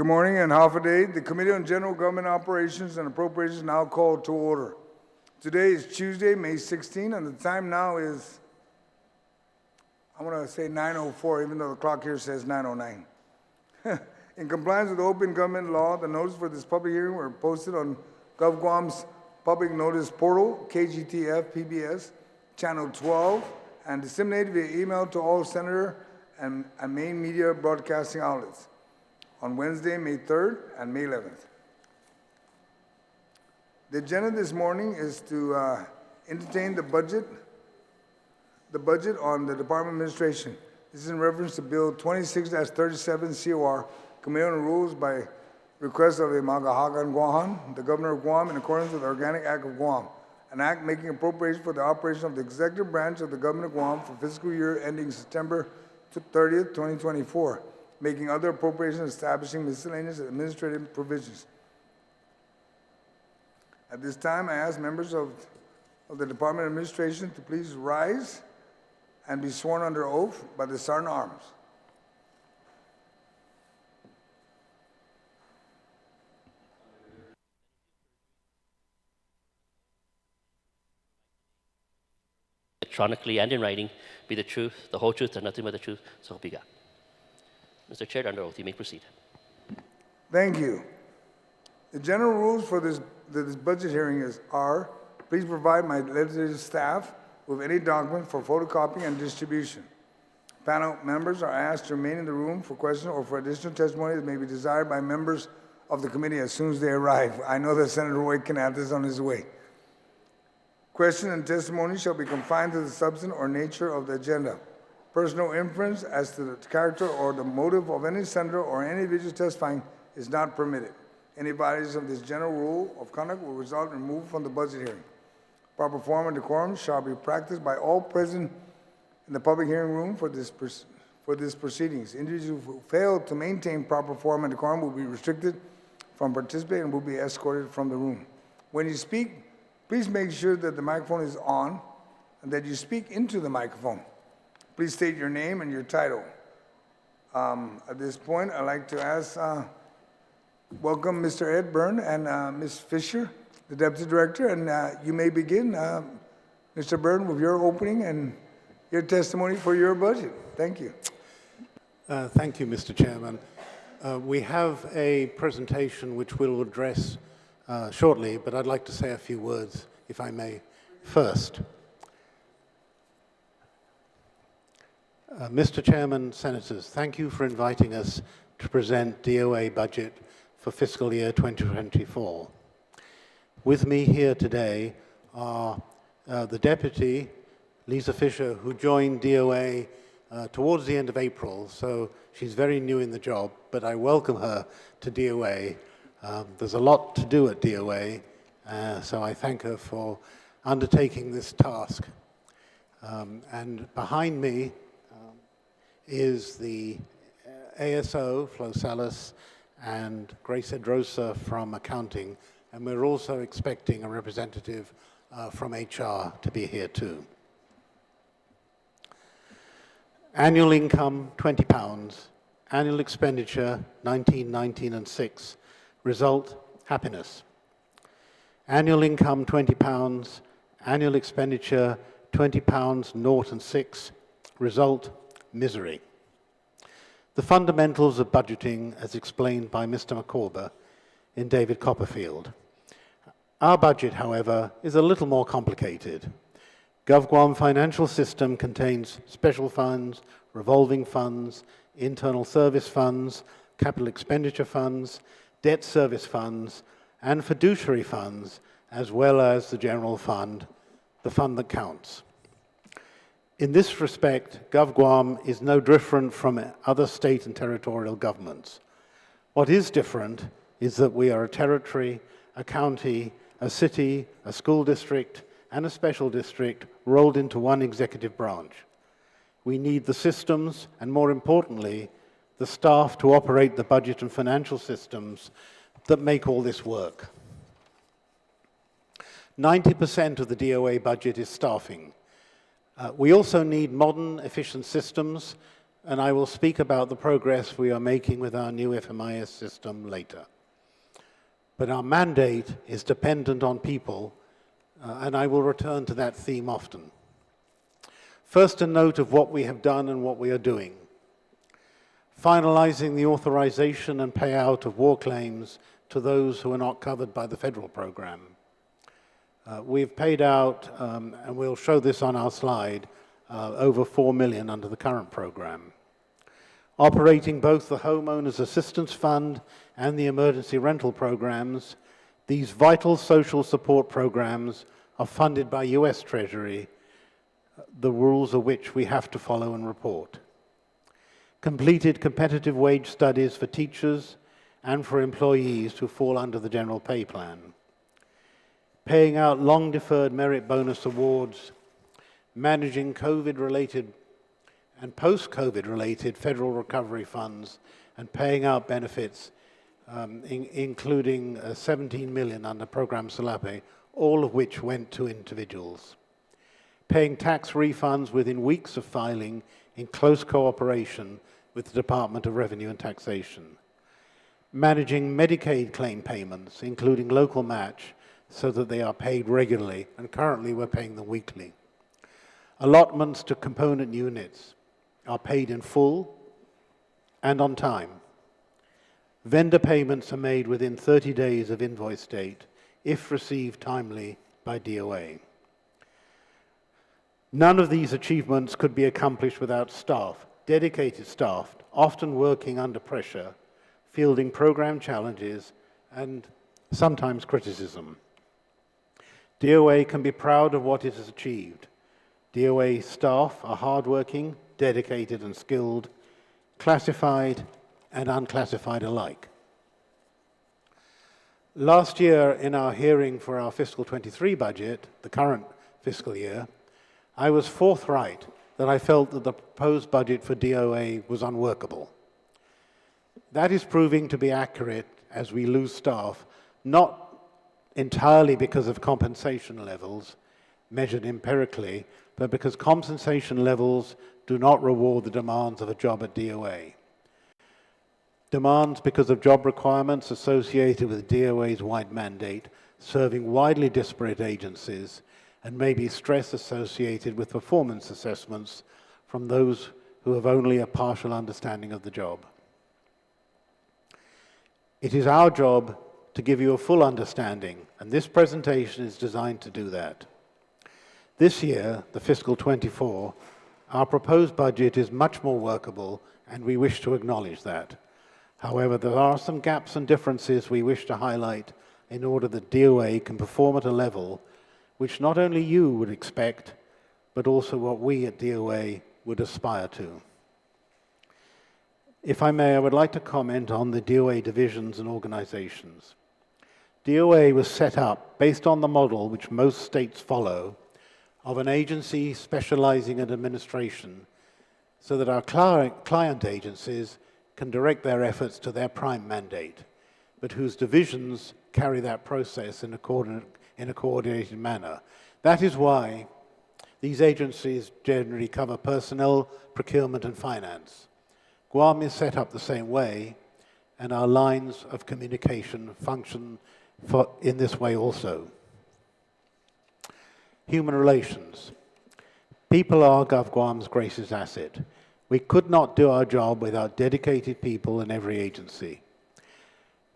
Good morning and half a day. The Committee on General Government Operations and Appropriations now called to order. Today is Tuesday, May 16, and the time now is, I want to say 9:04, even though the clock here says 9:09. In compliance with the open government law, the notice for this public hearing were posted on Gov Guam's public notice portal, KGTF PBS, channel 12, and disseminated via email to all senator and main media broadcasting outlets on Wednesday, May 3rd and May 11th. The agenda this morning is to entertain the budget on the Department of Administration. This is in reference to Bill 26-37 COR, Committee on Rules by request of I Magaʹhågan Guåhan, the Governor of Guam, in accordance with the Organic Act of Guam, an act making appropriation for the operation of the executive branch of the Government of Guam for fiscal year ending September 30th, 2024. Making other appropriations, establishing miscellaneous administrative provisions. At this time, I ask members of the Department of Administration to please rise and be sworn under oath by the Sergeant at Arms. Electronically and in writing, be the truth, the whole truth, and nothing but the truth, so help you God. Mr. Chair, under oath, you may proceed. Thank you. The general rules for this budget hearing are, please provide my legislative staff with any document for photocopy and distribution. Panel members are asked to remain in the room for questions or for additional testimony that may be desired by members of the committee as soon as they arrive. I know that Senator Roy Knapp is on his way. Questions and testimony shall be confined to the substance or nature of the agenda. Personal inference as to the character or the motive of any senator or any individual testifying is not permitted. Any violation of this general rule of conduct will result in removal from the budget hearing. Proper form and decorum shall be practiced by all present in the public hearing room for this proceedings. Individuals who fail to maintain proper form and decorum will be restricted from participating and will be escorted from the room. When you speak, please make sure that the microphone is on and that you speak into the microphone. Please state your name and your title. At this point, I'd like to ask, welcome Mr. Ed Byrne and Ms. Fisher, the Deputy Director, and you may begin, Mr. Byrne, with your opening and your testimony for your budget. Thank you. Thank you, Mr. Chairman. We have a presentation which we'll address shortly, but I'd like to say a few words, if I may, first. Mr. Chairman, Senators, thank you for inviting us to present DOA budget for fiscal year 2024. With me here today are the Deputy, Lisa Fisher, who joined DOA towards the end of April, so she's very new in the job, but I welcome her to DOA. There's a lot to do at DOA, so I thank her for undertaking this task. And behind me is the ASO, Flo Salas, and Grace Edrosa from accounting, and we're also expecting a representative from HR to be here too. Annual income, £20. Annual expenditure, 19, 19, and 6. Result, happiness. Annual income, £20. Annual expenditure, £20, 0 and 6. Result, misery. The fundamentals of budgeting as explained by Mr. McCorber in David Copperfield. Our budget, however, is a little more complicated. Gov Guam financial system contains special funds, revolving funds, internal service funds, capital expenditure funds, debt service funds, and fiduciary funds, as well as the general fund, the fund that counts. In this respect, Gov Guam is no different from other state and territorial governments. What is different is that we are a territory, a county, a city, a school district, and a special district rolled into one executive branch. We need the systems, and more importantly, the staff to operate the budget and financial systems that make all this work. 90% of the DOA budget is staffing. We also need modern, efficient systems and I will speak about the progress we are making with our new FMIS system later. But our mandate is dependent on people, and I will return to that theme often. First, a note of what we have done and what we are doing. Finalizing the authorization and payout of war claims to those who are not covered by the federal program. We've paid out, and we'll show this on our slide, over $4 million under the current program. Operating both the Homeowners Assistance Fund and the emergency rental programs, these vital social support programs are funded by US Treasury, the rules of which we have to follow and report. Completed competitive wage studies for teachers and for employees who fall under the general pay plan. Paying out long-deferred merit bonus awards, managing COVID-related and post-COVID-related federal recovery funds, and paying out benefits, including $17 million under Program SALAPE, all of which went to individuals. Paying tax refunds within weeks of filing in close cooperation with the Department of Revenue and Taxation. Managing Medicaid claim payments, including local match, so that they are paid regularly, and currently we're paying them weekly. Allotments to component units are paid in full and on time. Vendor payments are made within 30 days of invoice date, if received timely by DOA. None of these achievements could be accomplished without staff, dedicated staff, often working under pressure, fielding program challenges, and sometimes criticism. DOA can be proud of what it has achieved. DOA staff are hardworking, dedicated and skilled, classified and unclassified alike. Last year, in our hearing for our fiscal 23 budget, the current fiscal year, I was forthright that I felt that the proposed budget for DOA was unworkable. That is proving to be accurate as we lose staff, not entirely because of compensation levels measured empirically, but because compensation levels do not reward the demands of a job at DOA. Demands because of job requirements associated with DOA's wide mandate, serving widely disparate agencies, and maybe stress associated with performance assessments from those who have only a partial understanding of the job. It is our job to give you a full understanding, and this presentation is designed to do that. This year, the fiscal 24, our proposed budget is much more workable, and we wish to acknowledge that. However, there are some gaps and differences we wish to highlight in order that DOA can perform at a level which not only you would expect, but also what we at DOA would aspire to. If I may, I would like to comment on the DOA divisions and organizations. DOA was set up based on the model which most states follow of an agency specializing in administration so that our client agencies can direct their efforts to their prime mandate, but whose divisions carry that process in a coordinated manner. That is why these agencies generally cover personnel, procurement, and finance. Guam is set up the same way, and our lines of communication function in this way also. Human relations. People are Gov Guam's greatest asset. We could not do our job without dedicated people in every agency.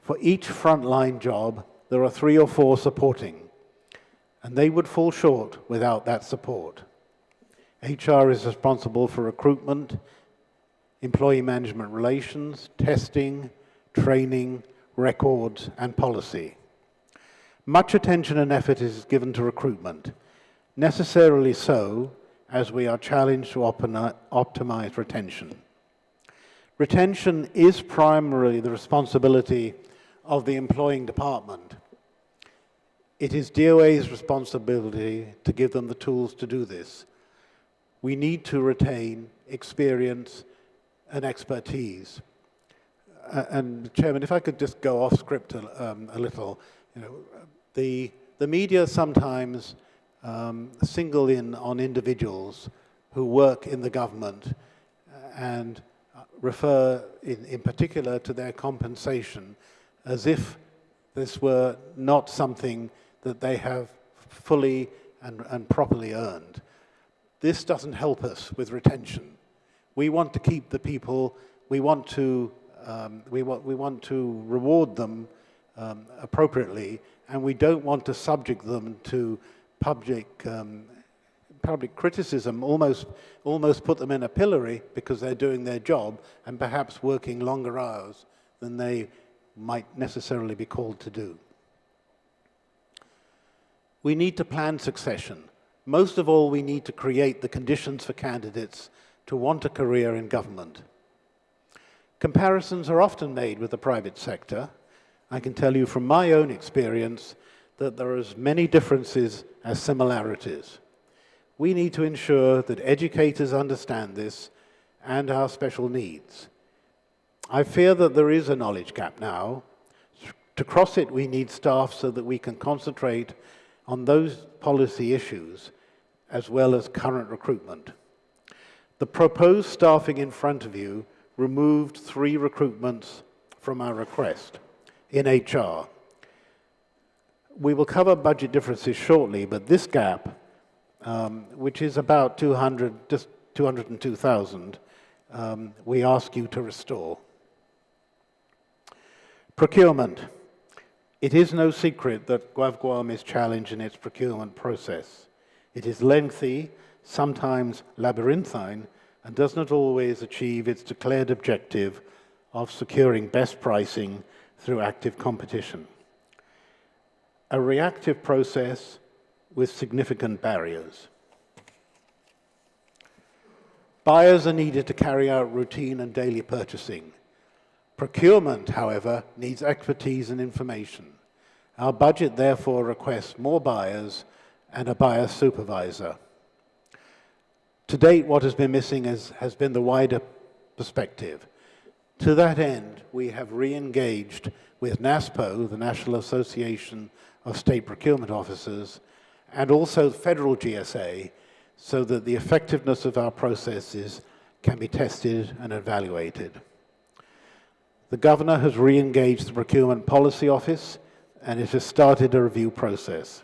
For each frontline job, there are 3 or 4 supporting, and they would fall short without that support. HR is responsible for recruitment, employee management relations, testing, training, records, and policy. Much attention and effort is given to recruitment, necessarily so as we are challenged to optimize retention. Retention is primarily the responsibility of the employing department. It is DOA's responsibility to give them the tools to do this. We need to retain experience and expertise. And Chairman, if I could just go off script a little, the media sometimes single in on individuals who work in the government and refer in particular to their compensation as if this were not something that they have fully and properly earned. This doesn't help us with retention. We want to keep the people, we want to reward them appropriately, and we don't want to subject them to public criticism, almost put them in a pillory because they're doing their job and perhaps working longer hours than they might necessarily be called to do. We need to plan succession. Most of all, we need to create the conditions for candidates to want a career in government. Comparisons are often made with the private sector. I can tell you from my own experience that there are as many differences as similarities. We need to ensure that educators understand this and our special needs. I fear that there is a knowledge gap now. To cross it, we need staff so that we can concentrate on those policy issues as well as current recruitment. The proposed staffing in front of you removed 3 recruitments from our request in HR. We will cover budget differences shortly, but this gap, which is about 202,000, we ask you to restore. Procurement. It is no secret that Guam is challenged in its procurement process. It is lengthy, sometimes labyrinthine, and does not always achieve its declared objective of securing best pricing through active competition. A reactive process with significant barriers. Buyers are needed to carry out routine and daily purchasing. Procurement, however, needs expertise and information. Our budget therefore requests more buyers and a buyer supervisor. To date, what has been missing has been the wider perspective. To that end, we have re-engaged with NASPO, the National Association of State Procurement Officers, and also federal GSA, so that the effectiveness of our processes can be tested and evaluated. The Governor has re-engaged the Procurement Policy Office, and it has started a review process.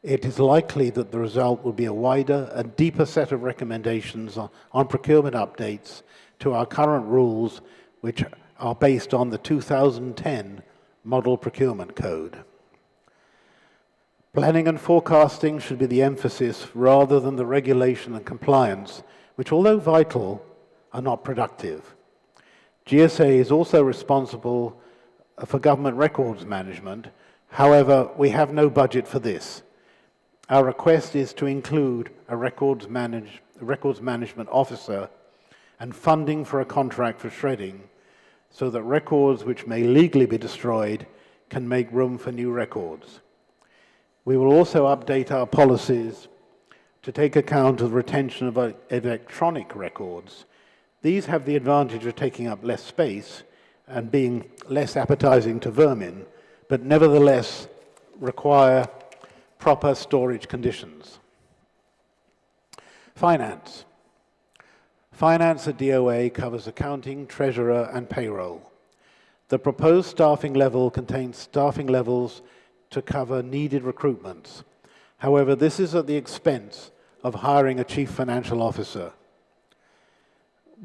It is likely that the result will be a wider and deeper set of recommendations on procurement updates to our current rules, which are based on the 2010 Model Procurement Code. Planning and forecasting should be the emphasis rather than the regulation and compliance, which, although vital, are not productive. GSA is also responsible for government records management. However, we have no budget for this. Our request is to include a records management officer and funding for a contract for shredding so that records which may legally be destroyed can make room for new records. We will also update our policies to take account of the retention of electronic records. These have the advantage of taking up less space and being less appetizing to vermin, but nevertheless require proper storage conditions. Finance. Finance at DOA covers accounting, treasurer, and payroll. The proposed staffing level contains staffing levels to cover needed recruitments. However, this is at the expense of hiring a chief financial officer.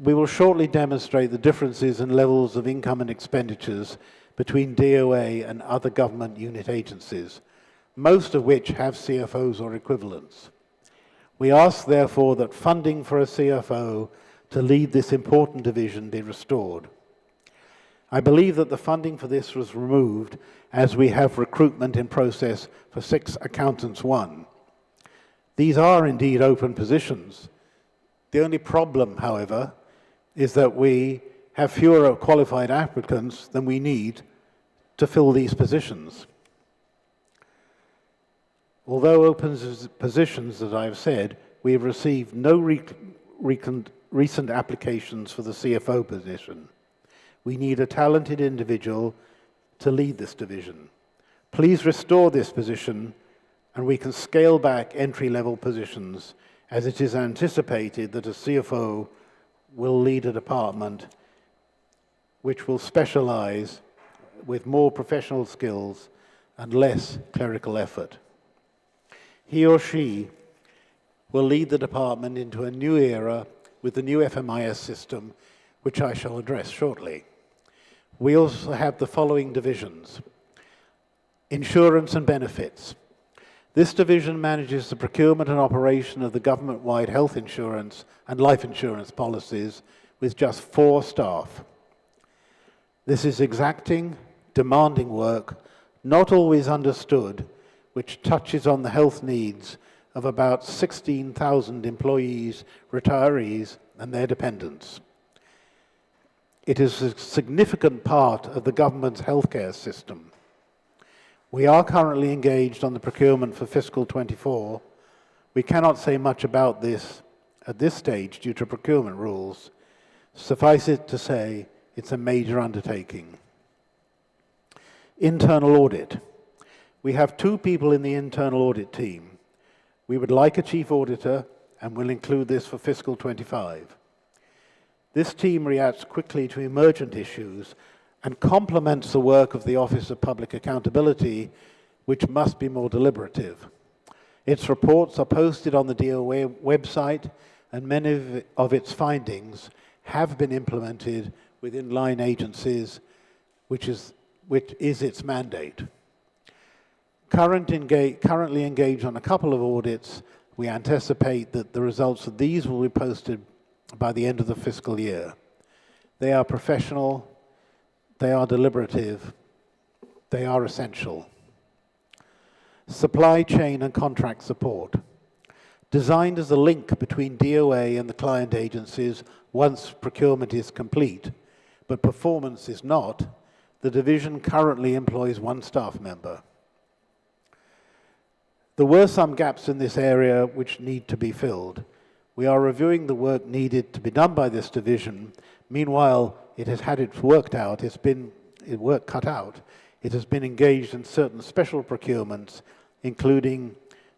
We will shortly demonstrate the differences in levels of income and expenditures between DOA and other government unit agencies, most of which have CFOs or equivalents. We ask, therefore, that funding for a CFO to lead this important division be restored. I believe that the funding for this was removed as we have recruitment in process for 6 Accountants 1. These are indeed open positions. The only problem, however, is that we have fewer qualified applicants than we need to fill these positions. Although open positions, as I have said, we have received no recent applications for the CFO position. We need a talented individual to lead this division. Please restore this position, and we can scale back entry-level positions, as it is anticipated that a CFO will lead a department which will specialize with more professional skills and less clerical effort. He or she will lead the department into a new era with the new FMIS system, which I shall address shortly. We also have the following divisions. Insurance and benefits. This division manages the procurement and operation of the government-wide health insurance and life insurance policies with just 4 staff. This is exacting, demanding work, not always understood, which touches on the health needs of about 16,000 employees, retirees, and their dependents. It is a significant part of the government's healthcare system. We are currently engaged on the procurement for fiscal 24. We cannot say much about this at this stage due to procurement rules. Suffice it to say, it's a major undertaking. Internal audit. We have 2 people in the internal audit team. We would like a chief auditor and will include this for fiscal 25. This team reacts quickly to emergent issues and complements the work of the Office of Public Accountability, which must be more deliberative. Its reports are posted on the DOA website, and many of its findings have been implemented with in-line agencies, which is its mandate. Currently engaged on a couple of audits. We anticipate that the results of these will be posted by the end of the fiscal year. They are professional, they are deliberative, they are essential. Supply chain and contract support. Designed as a link between DOA and the client agencies once procurement is complete, but performance is not, the division currently employs 1 staff member. There were some gaps in this area which need to be filled. We are reviewing the work needed to be done by this division. Meanwhile, it has had its work cut out. It has been engaged in certain special procurements, including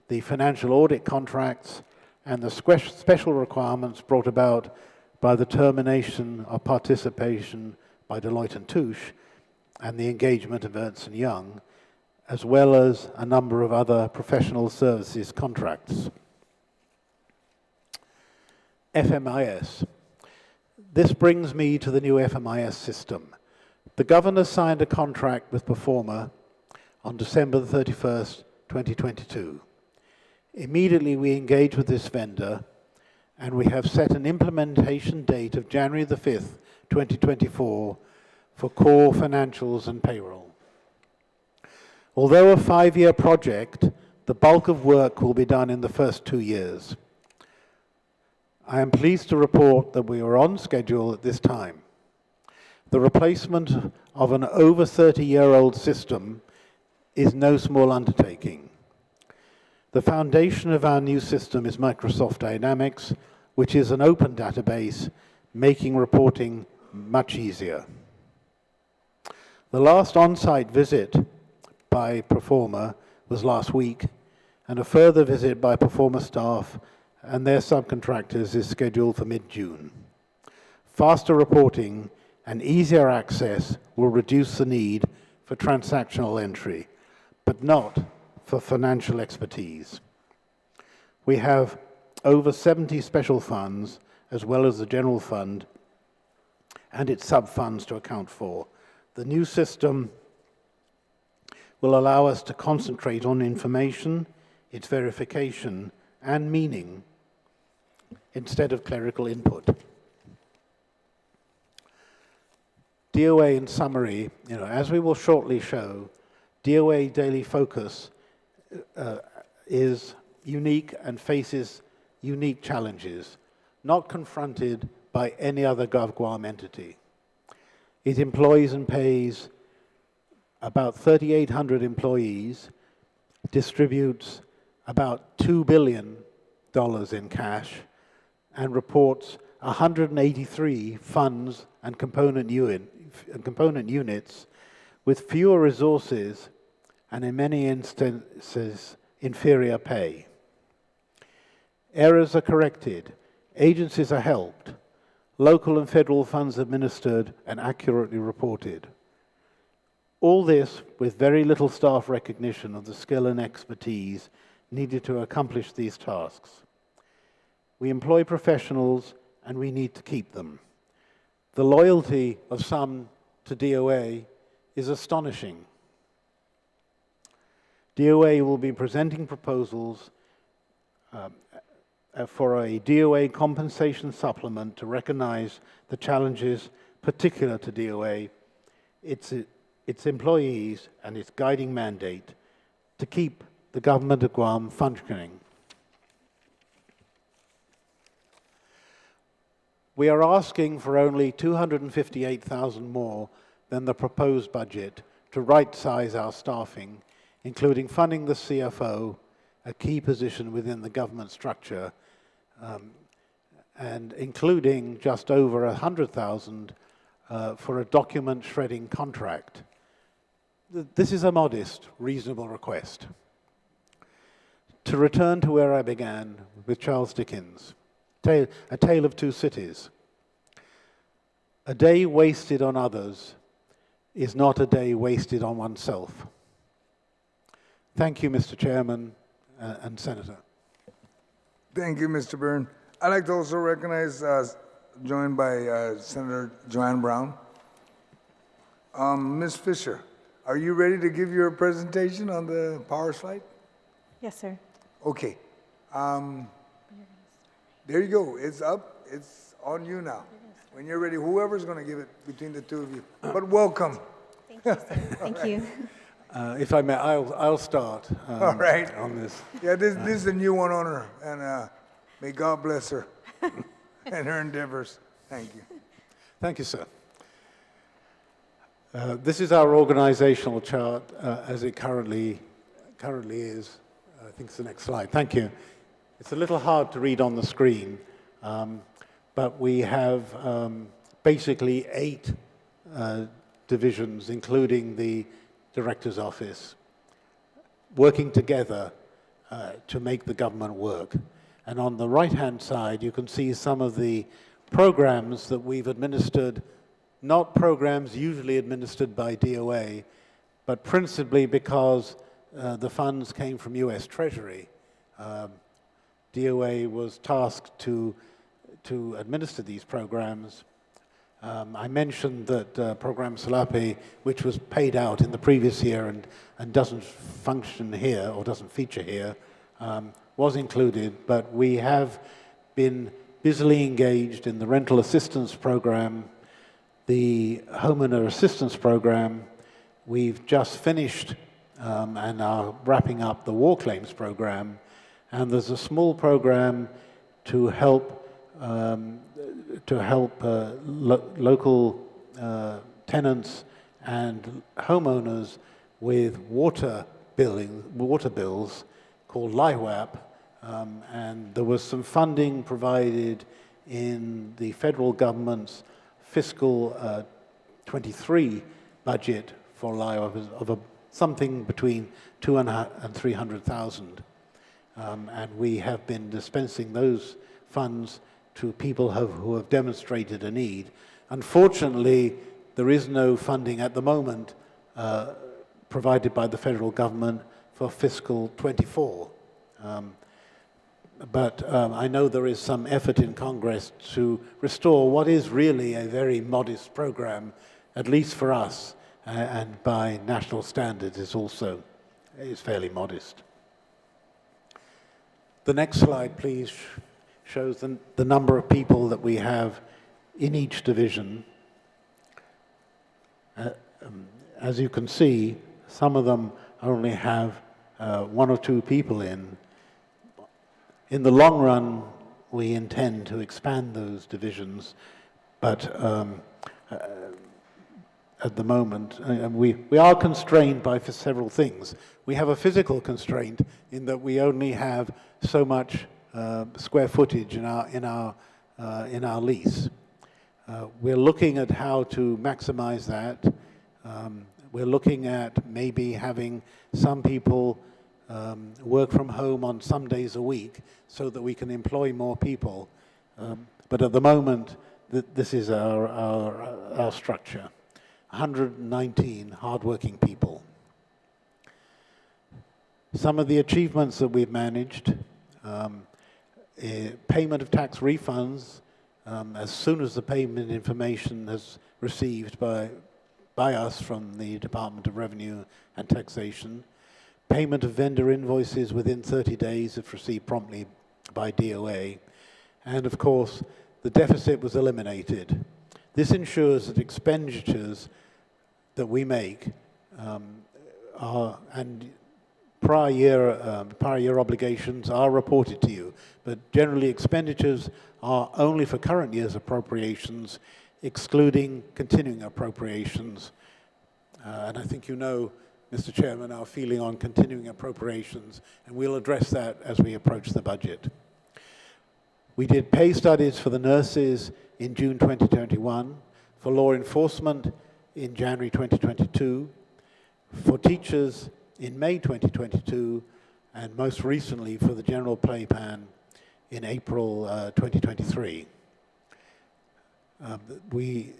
the financial audit contracts and the special requirements brought about by the termination of participation by Deloitte & Touche and the engagement of Ernst & Young, as well as a number of other professional services contracts. FMIS. This brings me to the new FMIS system. The Governor signed a contract with Performer on December the 31st, 2022. Immediately we engaged with this vendor, and we have set an implementation date of January the 5th, 2024 for core financials and payroll. Although a 5-year project, the bulk of work will be done in the first 2 years. I am pleased to report that we are on schedule at this time. The replacement of an over 30-year-old system is no small undertaking. The foundation of our new system is Microsoft Dynamics, which is an open database, making reporting much easier. The last on-site visit by Performer was last week, and a further visit by Performer staff and their subcontractors is scheduled for mid-June. Faster reporting and easier access will reduce the need for transactional entry, but not for financial expertise. We have over 70 special funds, as well as the general fund and its sub-funds to account for. The new system will allow us to concentrate on information, its verification, and meaning, instead of clerical input. DOA in summary, as we will shortly show, DOA daily focus is unique and faces unique challenges, not confronted by any other GovGuam entity. It employs and pays about 3,800 employees, distributes about $2 billion in cash, and reports 183 funds and component units with fewer resources and in many instances inferior pay. Errors are corrected, agencies are helped, local and federal funds administered and accurately reported. All this with very little staff recognition of the skill and expertise needed to accomplish these tasks. We employ professionals and we need to keep them. The loyalty of some to DOA is astonishing. DOA will be presenting proposals for a DOA compensation supplement to recognize the challenges particular to DOA, its employees, and its guiding mandate to keep the government of Guam functioning. We are asking for only $258,000 more than the proposed budget to right-size our staffing, including funding the CFO, a key position within the government structure, and including just over $100,000 for a document shredding contract. This is a modest, reasonable request. To return to where I began with Charles Dickens, A Tale of Two Cities. A day wasted on others is not a day wasted on oneself. Thank you, Mr. Chairman and Senator. Thank you, Mr. Byrne. I'd like to also recognize, joined by Senator Joanne Brown. Ms. Fisher, are you ready to give your presentation on the power slide? Yes, sir. Okay. There you go. It's up. It's on you now. When you're ready, whoever's going to give it between the two of you. But welcome. Thank you, sir. Thank you. If I may, I'll start All right. on this. Yeah, this is a new one on her, and may God bless her and her endeavors. Thank you. Thank you, sir. This is our organizational chart as it currently is. I think it's the next slide. Thank you. It's a little hard to read on the screen, but we have basically 8 divisions, including the Director's Office, working together to make the government work. And on the right-hand side, you can see some of the programs that we've administered, not programs usually administered by DOA, but principally because the funds came from US Treasury. DOA was tasked to administer these programs. I mentioned that Program Salapi, which was paid out in the previous year and doesn't function here or doesn't feature here, was included, but we have been busily engaged in the rental assistance program, the homeowner assistance program. We've just finished and are wrapping up the war claims program, and there's a small program to help local tenants and homeowners with water bills called LIHWAP, and there was some funding provided in the federal government's fiscal 23 budget for LIHWAP of something between $200,000 and $300,000, and we have been dispensing those funds to people who have demonstrated a need. Unfortunately, there is no funding at the moment provided by the federal government for fiscal 24. But I know there is some effort in Congress to restore what is really a very modest program, at least for us, and by national standards is fairly modest. The next slide, please, shows the number of people that we have in each division. As you can see, some of them only have 1 or 2 people in. In the long run, we intend to expand those divisions, but at the moment, we are constrained by several things. We have a physical constraint in that we only have so much square footage in our lease. We're looking at how to maximize that. We're looking at maybe having some people work from home on some days a week so that we can employ more people. But at the moment, this is our structure. 119 hardworking people. Some of the achievements that we've managed, payment of tax refunds, as soon as the payment information is received by us from the Department of Revenue and Taxation, payment of vendor invoices within 30 days if received promptly by DOA, and of course, the deficit was eliminated. This ensures that expenditures that we make and prior year obligations are reported to you, but generally expenditures are only for current year's appropriations, excluding continuing appropriations. And I think you know, Mr. Chairman, our feeling on continuing appropriations, and we'll address that as we approach the budget. We did pay studies for the nurses in June 2021, for law enforcement in January 2022, for teachers in May 2022, and most recently for the general pay plan in April 2023. We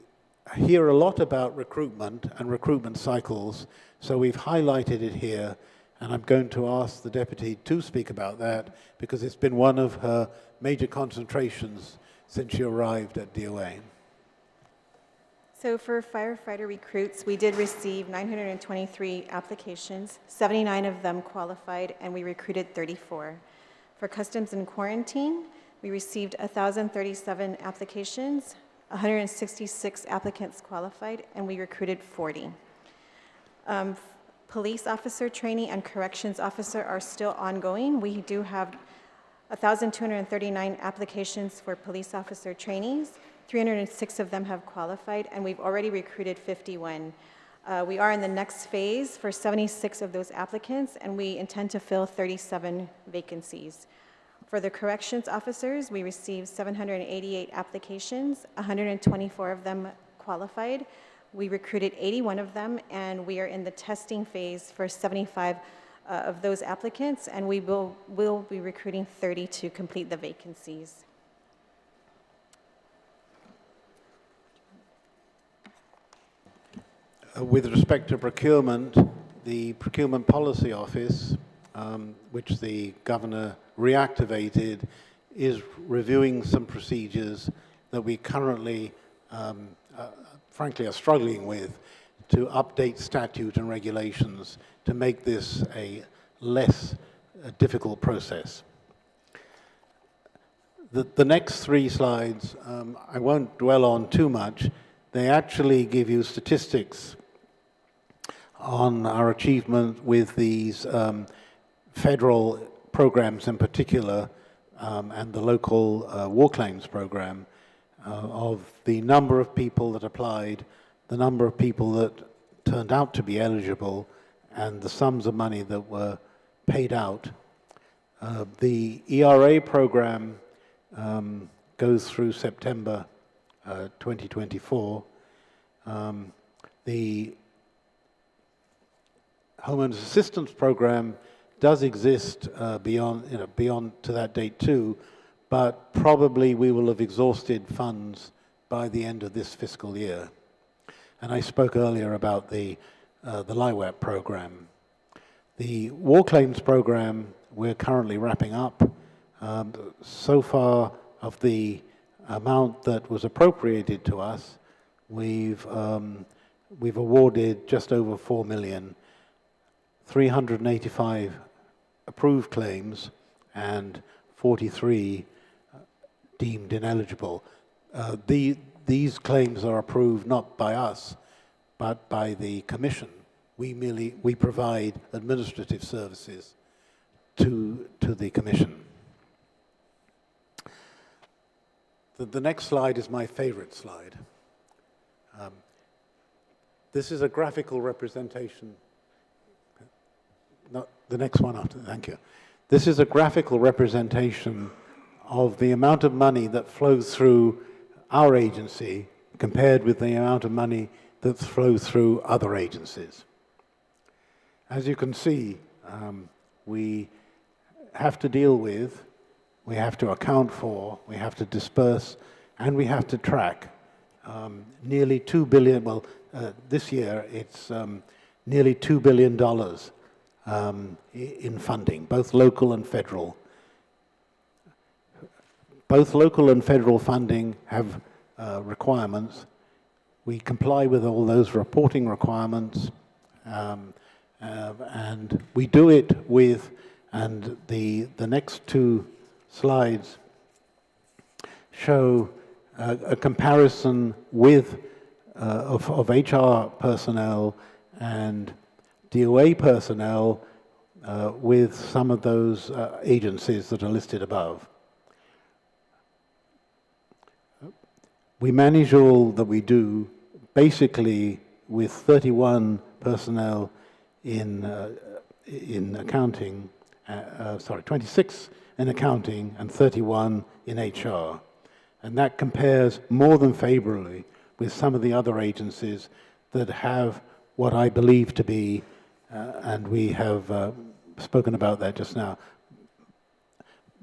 hear a lot about recruitment and recruitment cycles, so we've highlighted it here, and I'm going to ask the Deputy to speak about that because it's been one of her major concentrations since she arrived at DOA. So for firefighter recruits, we did receive 923 applications. 79 of them qualified, and we recruited 34. For customs and quarantine, we received 1,037 applications. 166 applicants qualified, and we recruited 40. Police officer training and corrections officer are still ongoing. We do have 1,239 applications for police officer trainees. 306 of them have qualified, and we've already recruited 51. We are in the next phase for 76 of those applicants, and we intend to fill 37 vacancies. For the corrections officers, we received 788 applications, 124 of them qualified. We recruited 81 of them, and we are in the testing phase for 75 of those applicants, and we will be recruiting 30 to complete the vacancies. With respect to procurement, the Procurement Policy Office, which the Governor reactivated, is reviewing some procedures that we currently, frankly, are struggling with to update statute and regulations to make this a less difficult process. The next three slides, I won't dwell on too much. They actually give you statistics on our achievement with these federal programs in particular, and the local war claims program, of the number of people that applied, the number of people that turned out to be eligible, and the sums of money that were paid out. The ERA program goes through September 2024. The Homeowners Assistance Program does exist beyond to that date too, but probably we will have exhausted funds by the end of this fiscal year. And I spoke earlier about the LIWAP program. The War Claims program we're currently wrapping up. So far of the amount that was appropriated to us, we've awarded just over $4 million, 385 approved claims, and 43 deemed ineligible. These claims are approved not by us, but by the Commission. We provide administrative services to the Commission. The next slide is my favorite slide. This is a graphical representation. No, the next one after, thank you. This is a graphical representation of the amount of money that flows through our agency compared with the amount of money that flows through other agencies. As you can see, we have to deal with, we have to account for, we have to disperse, and we have to track nearly $2 billion, this year it's nearly $2 billion in funding, both local and federal. Both local and federal funding have requirements. We comply with all those reporting requirements, and we do it with, and the next two slides show a comparison with of HR personnel and DOA personnel with some of those agencies that are listed above. We manage all that we do basically with 31 personnel in accounting, 26 in accounting and 31 in HR. And that compares more than favorably with some of the other agencies that have what I believe to be, and we have spoken about that just now,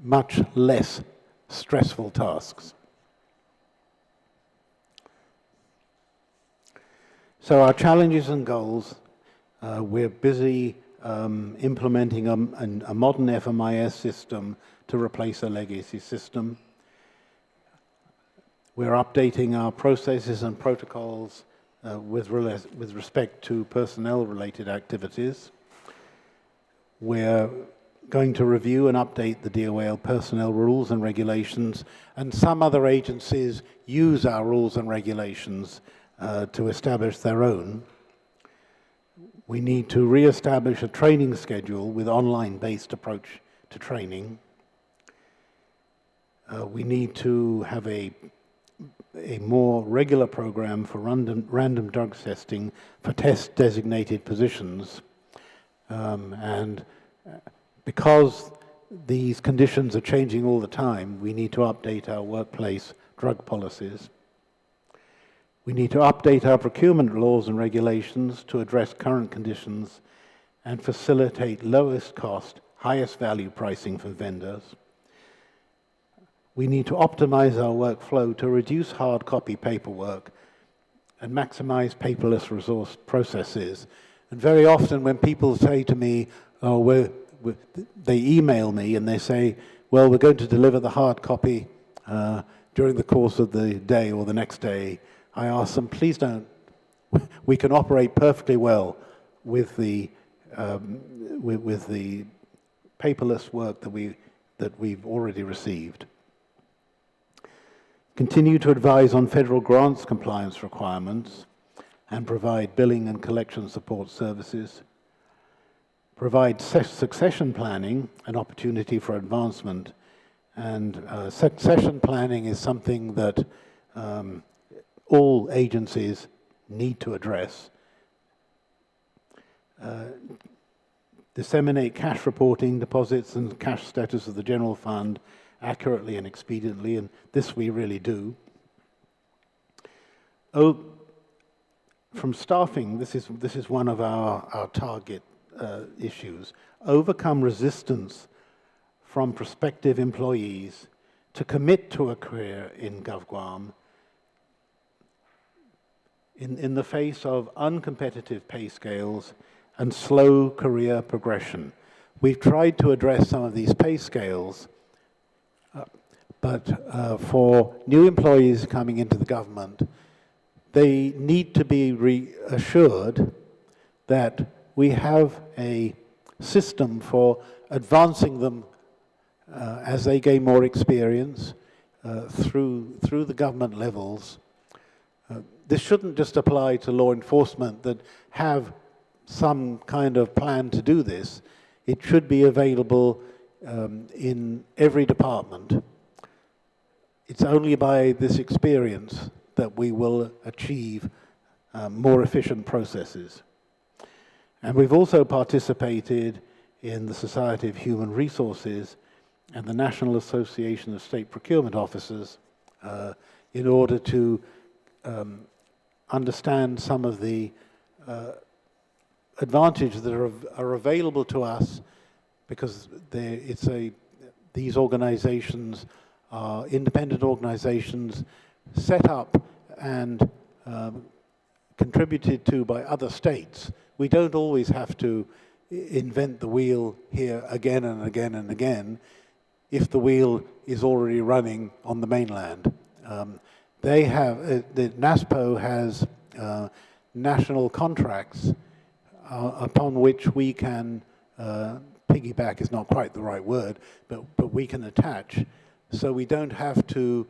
much less stressful tasks. So our challenges and goals, we're busy implementing a modern FMIS system to replace a legacy system. We're updating our processes and protocols with respect to personnel-related activities. We're going to review and update the DOA personnel rules and regulations, and some other agencies use our rules and regulations to establish their own. We need to re-establish a training schedule with online-based approach to training. We need to have a more regular program for random drug testing for test-designated positions. And because these conditions are changing all the time, we need to update our workplace drug policies. We need to update our procurement laws and regulations to address current conditions and facilitate lowest cost, highest value pricing for vendors. We need to optimize our workflow to reduce hard copy paperwork and maximize paperless resource processes. And very often when people say to me, they email me and they say, well, we're going to deliver the hard copy during the course of the day or the next day, I ask them, please don't. We can operate perfectly well with the paperless work that we've already received. Continue to advise on federal grants compliance requirements and provide billing and collection support services. Provide succession planning, an opportunity for advancement. And succession planning is something that all agencies need to address. Disseminate cash reporting, deposits, and cash status of the general fund accurately and expediently, and this we really do. From staffing, this is one of our target issues. Overcome resistance from prospective employees to commit to a career in GovGuam in the face of uncompetitive pay scales and slow career progression. We've tried to address some of these pay scales, but for new employees coming into the government, they need to be reassured that we have a system for advancing them as they gain more experience through the government levels. This shouldn't just apply to law enforcement that have some kind of plan to do this. It should be available in every department. It's only by this experience that we will achieve more efficient processes. And we've also participated in the Society of Human Resources and the National Association of State Procurement Officers in order to understand some of the advantages that are available to us, because these organizations are independent organizations set up and contributed to by other states. We don't always have to invent the wheel here again and again and again if the wheel is already running on the mainland. They have, the NASPO has national contracts upon which we can, piggyback is not quite the right word, but we can attach, so we don't have to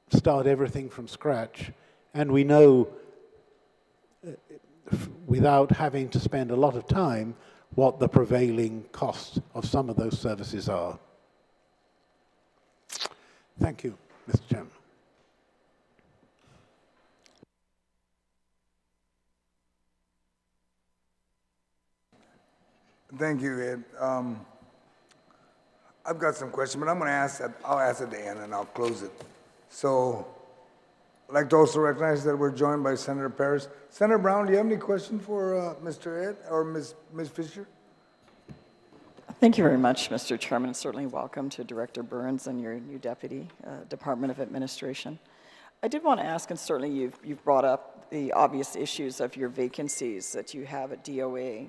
start everything from scratch, and we know without having to spend a lot of time what the prevailing costs of some of those services are. Thank you, Mr. Chairman. Thank you, Ed. I've got some questions, but I'm going to ask, I'll ask at the end and I'll close it. So I'd like to also recognize that we're joined by Senator Paris. Senator Brown, do you have any questions for Mr. Ed or Ms. Fisher? Thank you very much, Mr. Chairman. Certainly welcome to Director Burns and your new deputy, Department of Administration. I did want to ask, and certainly you've brought up the obvious issues of your vacancies that you have at DOA.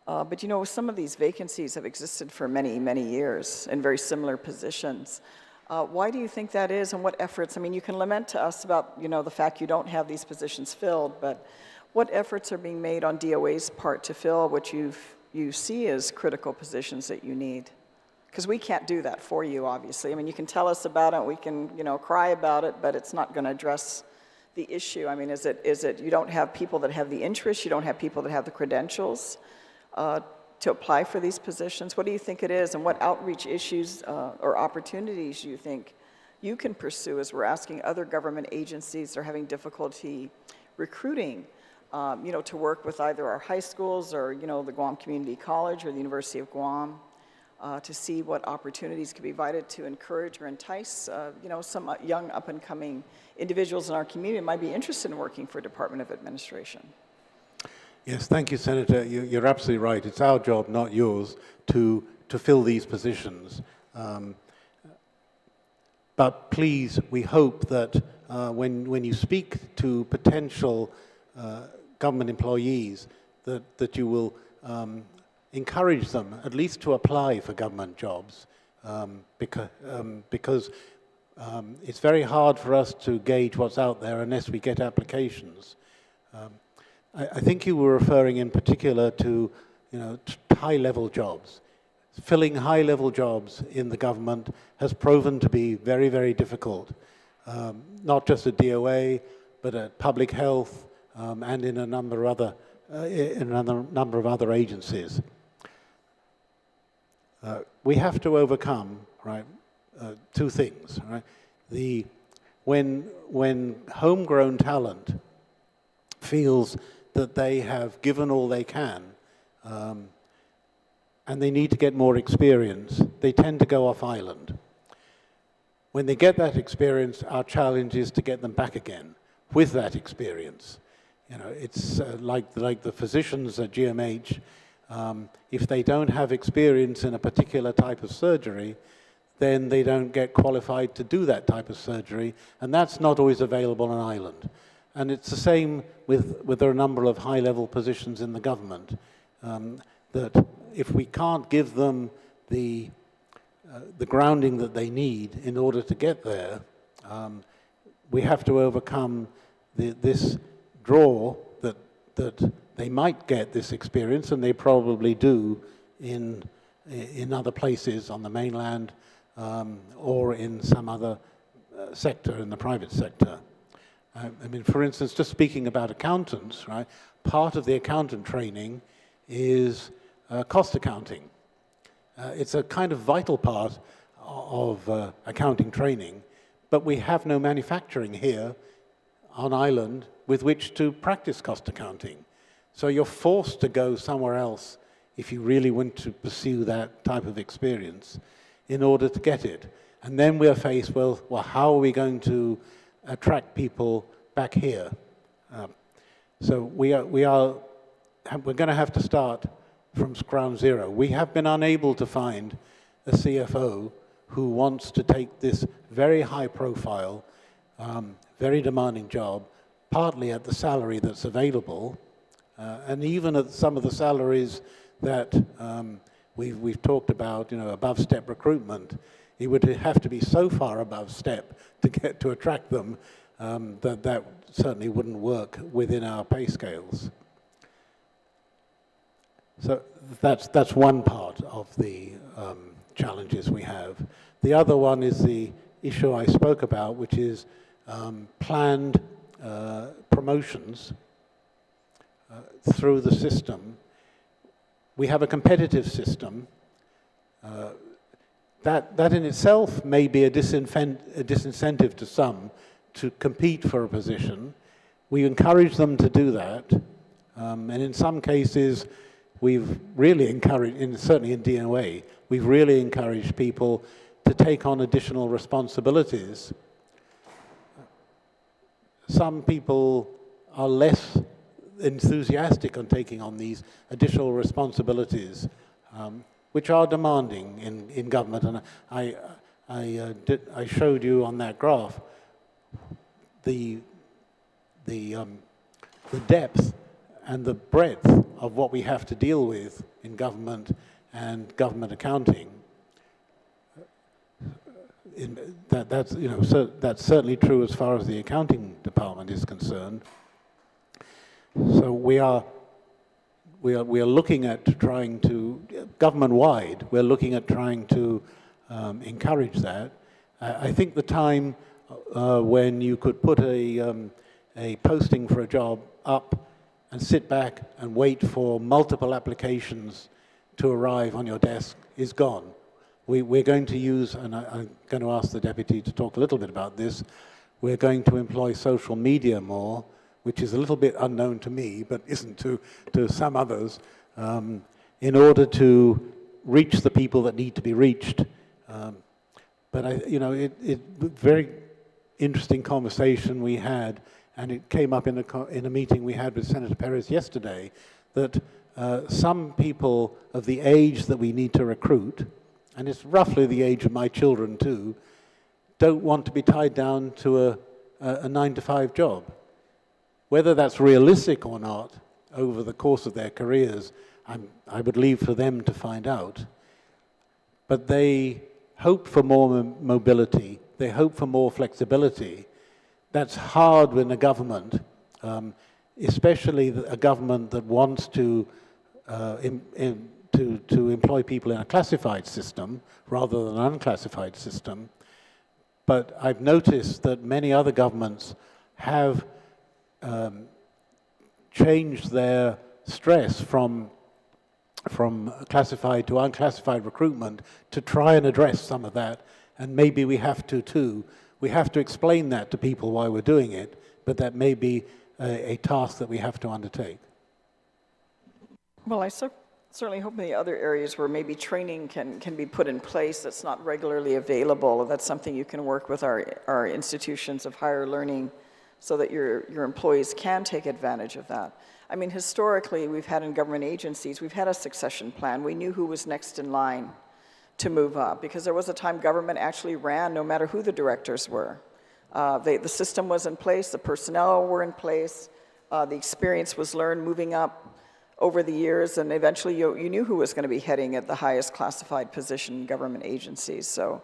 But you know, some of these vacancies have existed for many, many years in very similar positions. Why do you think that is, and what efforts? I mean, you can lament to us about, you know, the fact you don't have these positions filled, but what efforts are being made on DOA's part to fill what you see as critical positions that you need? Because we can't do that for you, obviously. I mean, you can tell us about it, we can, you know, cry about it, but it's not going to address the issue. I mean, is it you don't have people that have the interest, you don't have people that have the credentials to apply for these positions? What do you think it is, and what outreach issues or opportunities do you think you can pursue as we're asking other government agencies that are having difficulty recruiting, you know, to work with either our high schools or, you know, the Guam Community College or the University of Guam to see what opportunities could be provided to encourage or entice, you know, some young up-and-coming individuals in our community might be interested in working for Department of Administration? Yes, thank you, Senator. You're absolutely right. It's our job, not yours, to fill these positions. But please, we hope that when you speak to potential government employees, that you will encourage them at least to apply for government jobs, because it's very hard for us to gauge what's out there unless we get applications. I think you were referring in particular to, you know, high-level jobs. Filling high-level jobs in the government has proven to be very, very difficult, not just at DOA, but at public health and in a number of other agencies. We have to overcome, right, two things, right? When homegrown talent feels that they have given all they can, and they need to get more experience, they tend to go off island. When they get that experience, our challenge is to get them back again with that experience. You know, it's like the physicians at GMH. If they don't have experience in a particular type of surgery, then they don't get qualified to do that type of surgery, and that's not always available on island. And it's the same with a number of high-level positions in the government, that if we can't give them the grounding that they need in order to get there, we have to overcome this draw that they might get this experience, and they probably do in other places on the mainland or in some other sector, in the private sector. I mean, for instance, just speaking about accountants, right? Part of the accountant training is cost accounting. It's a kind of vital part of accounting training, but we have no manufacturing here on island with which to practice cost accounting. So you're forced to go somewhere else if you really want to pursue that type of experience in order to get it. And then we're faced with, well, how are we going to attract people back here? So we're going to have to start from ground zero. We have been unable to find a CFO who wants to take this very high-profile, very demanding job, partly at the salary that's available, and even at some of the salaries that we've talked about, above step recruitment. It would have to be so far above step to attract them that certainly wouldn't work within our pay scales. So that's one part of the challenges we have. The other one is the issue I spoke about, which is planned promotions through the system. We have a competitive system. That in itself may be a disincentive to some to compete for a position. We encourage them to do that. And in some cases, we've really encouraged, certainly in DOA, we've really encouraged people to take on additional responsibilities. Some people are less enthusiastic on taking on these additional responsibilities, which are demanding in government. And I showed you on that graph the depth and the breadth of what we have to deal with in government and government accounting. That's certainly true as far as the accounting department is concerned. So we are looking at trying to, government-wide, we're looking at trying to encourage that. I think the time when you could put a posting for a job up and sit back and wait for multiple applications to arrive on your desk is gone. We're going to use, and I'm going to ask the deputy to talk a little bit about this, we're going to employ social media more, which is a little bit unknown to me, but isn't to some others, in order to reach the people that need to be reached. But very interesting conversation we had, and it came up in a meeting we had with Senator Perez yesterday, that some people of the age that we need to recruit, and it's roughly the age of my children too, don't want to be tied down to a 9-to-5 job. Whether that's realistic or not over the course of their careers, I would leave for them to find out. But they hope for more mobility, they hope for more flexibility. That's hard when a government, especially a government that wants to employ people in a classified system rather than an unclassified system. But I've noticed that many other governments have changed their stress from classified to unclassified recruitment to try and address some of that, and maybe we have to too. We have to explain that to people why we're doing it, but that may be a task that we have to undertake. Well, I certainly hope in the other areas where maybe training can be put in place that's not regularly available, that's something you can work with our institutions of higher learning so that your employees can take advantage of that. I mean, historically, we've had in government agencies, we've had a succession plan. We knew who was next in line to move up, because there was a time government actually ran no matter who the directors were. The system was in place, the personnel were in place, the experience was learned moving up over the years, and eventually you knew who was going to be heading at the highest classified position in government agencies. So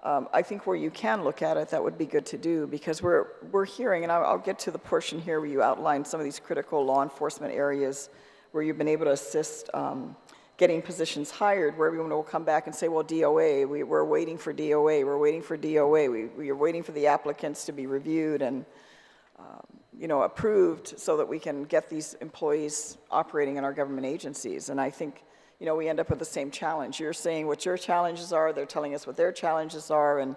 I think where you can look at it, that would be good to do, because we're hearing, and I'll get to the portion here where you outline some of these critical law enforcement areas where you've been able to assist getting positions hired, where everyone will come back and say, well, DOA, we're waiting for DOA, we're waiting for DOA, we are waiting for the applicants to be reviewed and approved so that we can get these employees operating in our government agencies. And I think, we end up with the same challenge. You're saying what your challenges are, they're telling us what their challenges are, and,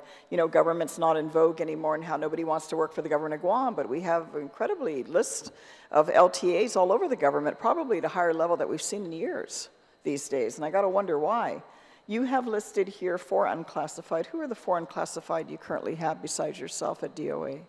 government's not in vogue anymore and how nobody wants to work for the Governor of Guam, but we have an incredibly list of LTAs all over the government, probably at a higher level that we've seen in years these days, and I got to wonder why. You have listed here 4 unclassified. Who are the 4 unclassified you currently have besides yourself at DOA?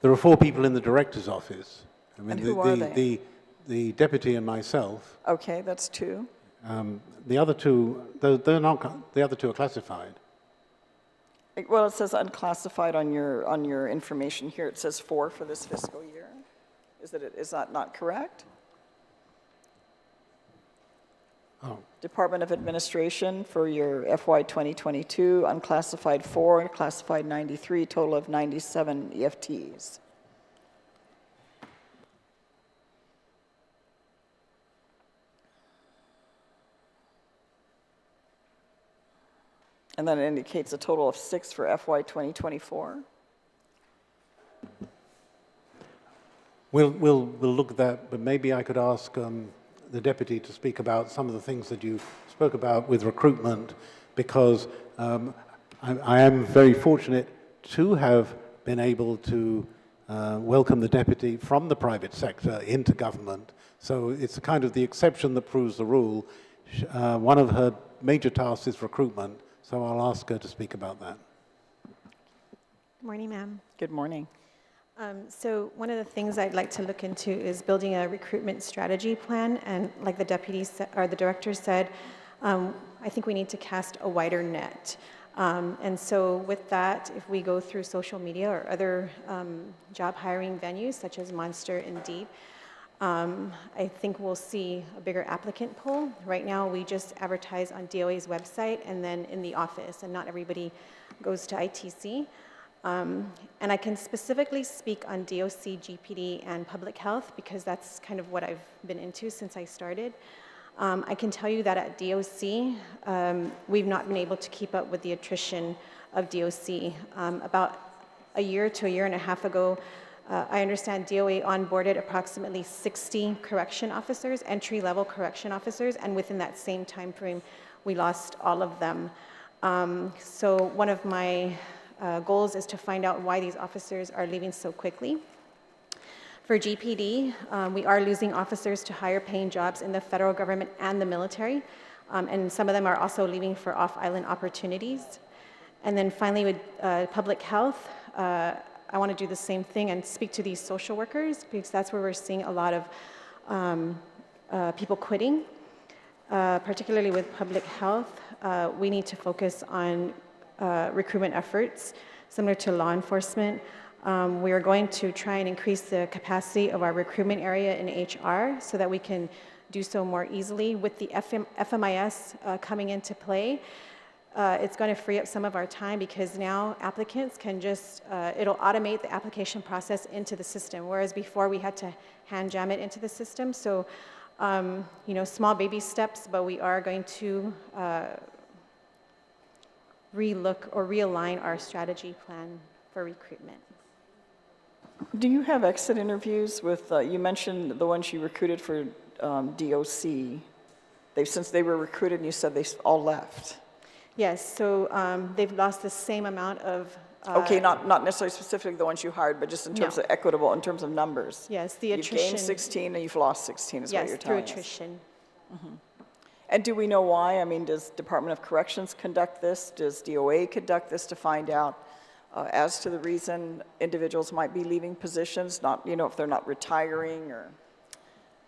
There are 4 people in the director's office, I mean, And who are they? The deputy and myself. Okay, that's two. The other two, they're not. The other two are classified. Well, it says unclassified on your information here. It says 4 for this fiscal year. Is that not correct? Oh, Department of Administration for your FY 2022, unclassified 4, classified 93, total of 97 EFTs. And then it indicates a total of 6 for FY 2024. we'll look at that, but maybe I could ask the deputy to speak about some of the things that you spoke about with recruitment, because I am very fortunate to have been able to welcome the deputy from the private sector into government. So it's kind of the exception that proves the rule. One of her major tasks is recruitment, so I'll ask her to speak about that. Good morning, ma'am. Good morning. So one of the things I'd like to look into is building a recruitment strategy plan. And like the deputy or the director said, I think we need to cast a wider net. And so with that, if we go through social media or other job hiring venues such as Monster, Indeed, I think we'll see a bigger applicant pool. Right now, we just advertise on DOA's website and then in the office, and not everybody goes to ITC. And I can specifically speak on DOC, GPD, and public health because that's kind of what I've been into since I started. I can tell you that at DOC, we've not been able to keep up with the attrition of DOC. About a year to a year and a half ago, I understand DOA onboarded approximately 60 correction officers, entry-level correction officers, and within that same time frame, we lost all of them. So one of my goals is to find out why these officers are leaving so quickly. For GPD, we are losing officers to higher paying jobs in the federal government and the military, and some of them are also leaving for off-island opportunities. And then finally with public health, I want to do the same thing and speak to these social workers because that's where we're seeing a lot of people quitting, particularly with public health. We need to focus on recruitment efforts similar to law enforcement. We are going to try and increase the capacity of our recruitment area in HR so that we can do so more easily. With the FMIS coming into play, it's going to free up some of our time because now applicants can just, it'll automate the application process into the system, whereas before we had to hand jam it into the system. So, you know, small baby steps, but we are going to relook or realign our strategy plan for recruitment. Do you have exit interviews with, you mentioned the ones you recruited for DOC. Since they were recruited, and you said they all left. Yes, so they've lost the same amount of... Okay, not necessarily specifically the ones you hired, but just in terms of equitable, in terms of numbers. Yes, the attrition... You've gained 16 and you've lost 16 is what you're telling us. Yes, through attrition. Mm-hmm. And do we know why? I mean, does Department of Corrections conduct this? Does DOA conduct this to find out as to the reason individuals might be leaving positions, not, you know, if they're not retiring or?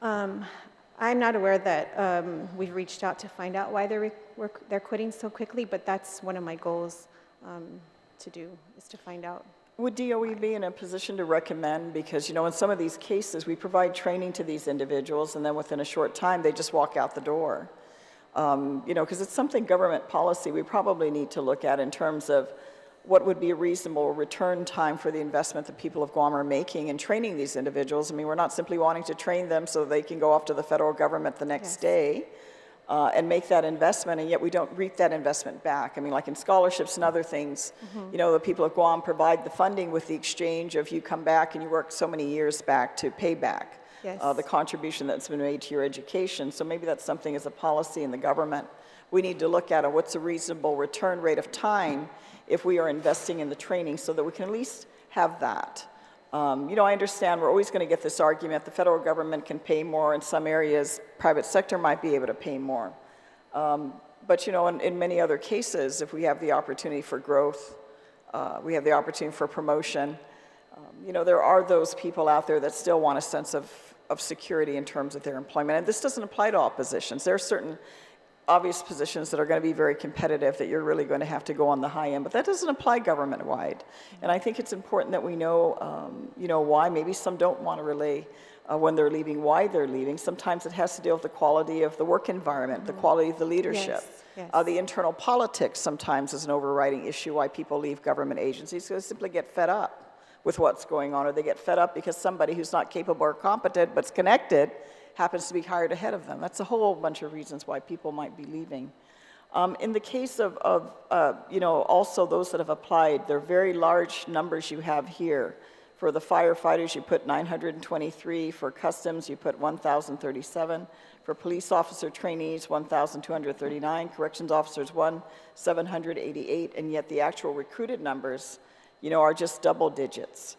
I'm not aware that we've reached out to find out why they're quitting so quickly, but that's one of my goals to do, is to find out. Would DOE be in a position to recommend, because, you know, in some of these cases, we provide training to these individuals, and then within a short time, they just walk out the door. You know, because it's something government policy we probably need to look at in terms of what would be a reasonable return time for the investment the people of Guam are making in training these individuals. I mean, we're not simply wanting to train them so they can go off to the federal government the next day and make that investment, and yet we don't reap that investment back. I mean, like in scholarships and other things, you know, the people of Guam provide the funding with the exchange of you come back and you work so many years back to pay back the contribution that's been made to your education. So maybe that's something as a policy in the government we need to look at, what's a reasonable return rate of time if we are investing in the training so that we can at least have that. You know, I understand we're always going to get this argument, the federal government can pay more in some areas, private sector might be able to pay more. But, you know, in many other cases, if we have the opportunity for growth, we have the opportunity for promotion, You know, there are those people out there that still want a sense of security in terms of their employment. And this doesn't apply to all positions. There are certain obvious positions that are going to be very competitive that you're really going to have to go on the high end, but that doesn't apply government-wide. And I think it's important that we know, you know, why. Maybe some don't want to relay when they're leaving, why they're leaving. Sometimes it has to deal with the quality of the work environment, the quality of the leadership. Yes. The internal politics sometimes is an overriding issue why people leave government agencies, because they simply get fed up with what's going on, or they get fed up because somebody who's not capable or competent but's connected happens to be hired ahead of them. That's a whole bunch of reasons why people might be leaving. In the case of you know, also those that have applied, they're very large numbers you have here. For the firefighters, you put 923. For customs, you put 1,037. For police officer trainees, 1,239. Corrections officers, 788. And yet the actual recruited numbers, you know, are just double digits.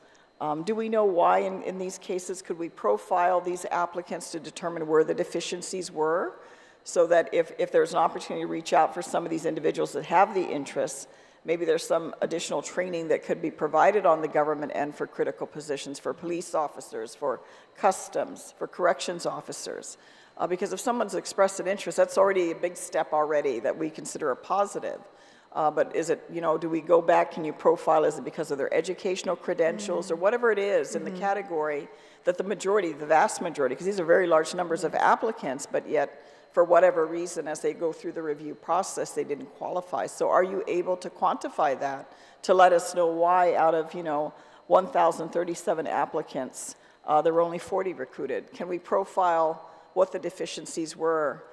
Do we know why in these cases? Could we profile these applicants to determine where the deficiencies were, so that if there's an opportunity to reach out for some of these individuals that have the interests, maybe there's some additional training that could be provided on the government end for critical positions, for police officers, for customs, for corrections officers? Because if someone's expressed an interest, that's already a big step already that we consider a positive. But is it, you know, do we go back, can you profile, is it because of their educational credentials or whatever it is in the category that the majority, the vast majority, because these are very large numbers of applicants, but yet for whatever reason, as they go through the review process, they didn't qualify. So are you able to quantify that to let us know why out of, you know, 1,037 applicants, there were only 40 recruited? Can we profile what the deficiencies were?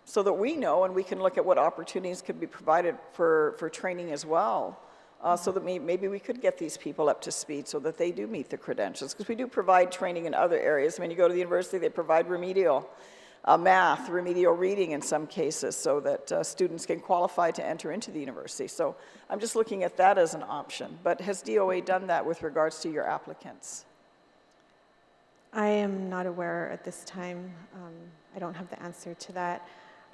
So that we know, and we can look at what opportunities could be provided for training as well, so that maybe we could get these people up to speed so that they do meet the credentials. Because we do provide training in other areas. I mean, you go to the university, they provide remedial math, remedial reading in some cases, so that students can qualify to enter into the university. So I'm just looking at that as an option. But has DOA done that with regards to your applicants? I am not aware at this time. I don't have the answer to that.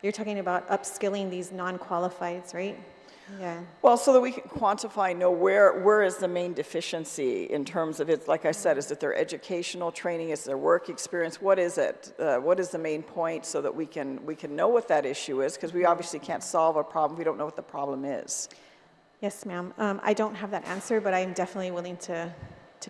You're talking about upskilling these non-qualifieds, right? Yeah. Well, so that we can quantify, know where is the main deficiency in terms of it, like I said, is it their educational training, is their work experience, what is it? What is the main point, so that we can know what that issue is, because we obviously can't solve a problem if we don't know what the problem is. Yes, ma'am. I don't have that answer, but I'm definitely willing to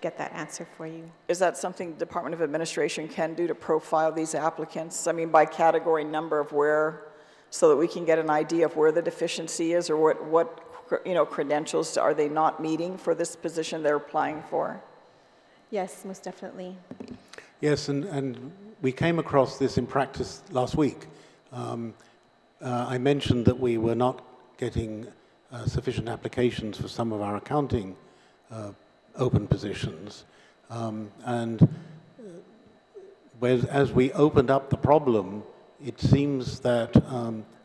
get that answer for you. Is that something the Department of Administration can do to profile these applicants? I mean, by category number of where, so that we can get an idea of where the deficiency is, or what you know, credentials are they not meeting for this position they're applying for? Yes, most definitely. Yes, and we came across this in practice last week. I mentioned that we were not getting sufficient applications for some of our accounting open positions, and as we opened up the problem, it seems that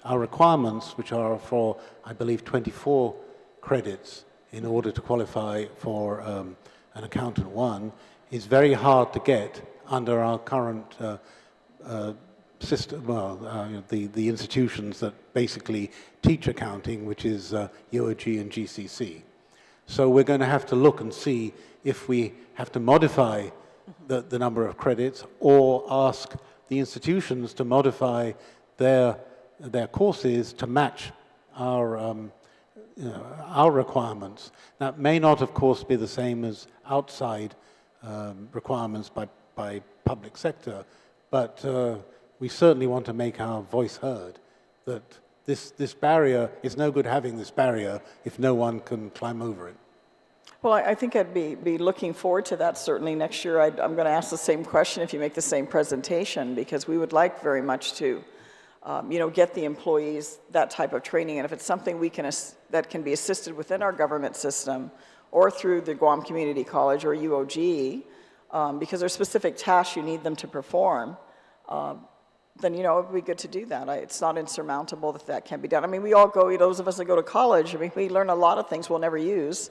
our requirements, which are for, I believe, 24 credits in order to qualify for an Accountant 1, is very hard to get under our current system, well, the institutions that basically teach accounting, which is UOG and GCC. So we're going to have to look and see if we have to modify the number of credits, or ask the institutions to modify their courses to match our requirements. That may not, of course, be the same as outside requirements by public sector, but we certainly want to make our voice heard, that this barrier, it's no good having this barrier if no one can climb over it. Well, I think I'd be looking forward to that certainly next year. I'm going to ask the same question if you make the same presentation, because we would like very much to, you know, get the employees that type of training. And if it's something that can be assisted within our government system, or through the Guam Community College or UOG, because there's specific tasks you need them to perform, then, you know, it would be good to do that. It's not insurmountable that can be done. I mean, we all go, those of us that go to college, I mean, we learn a lot of things we'll never use.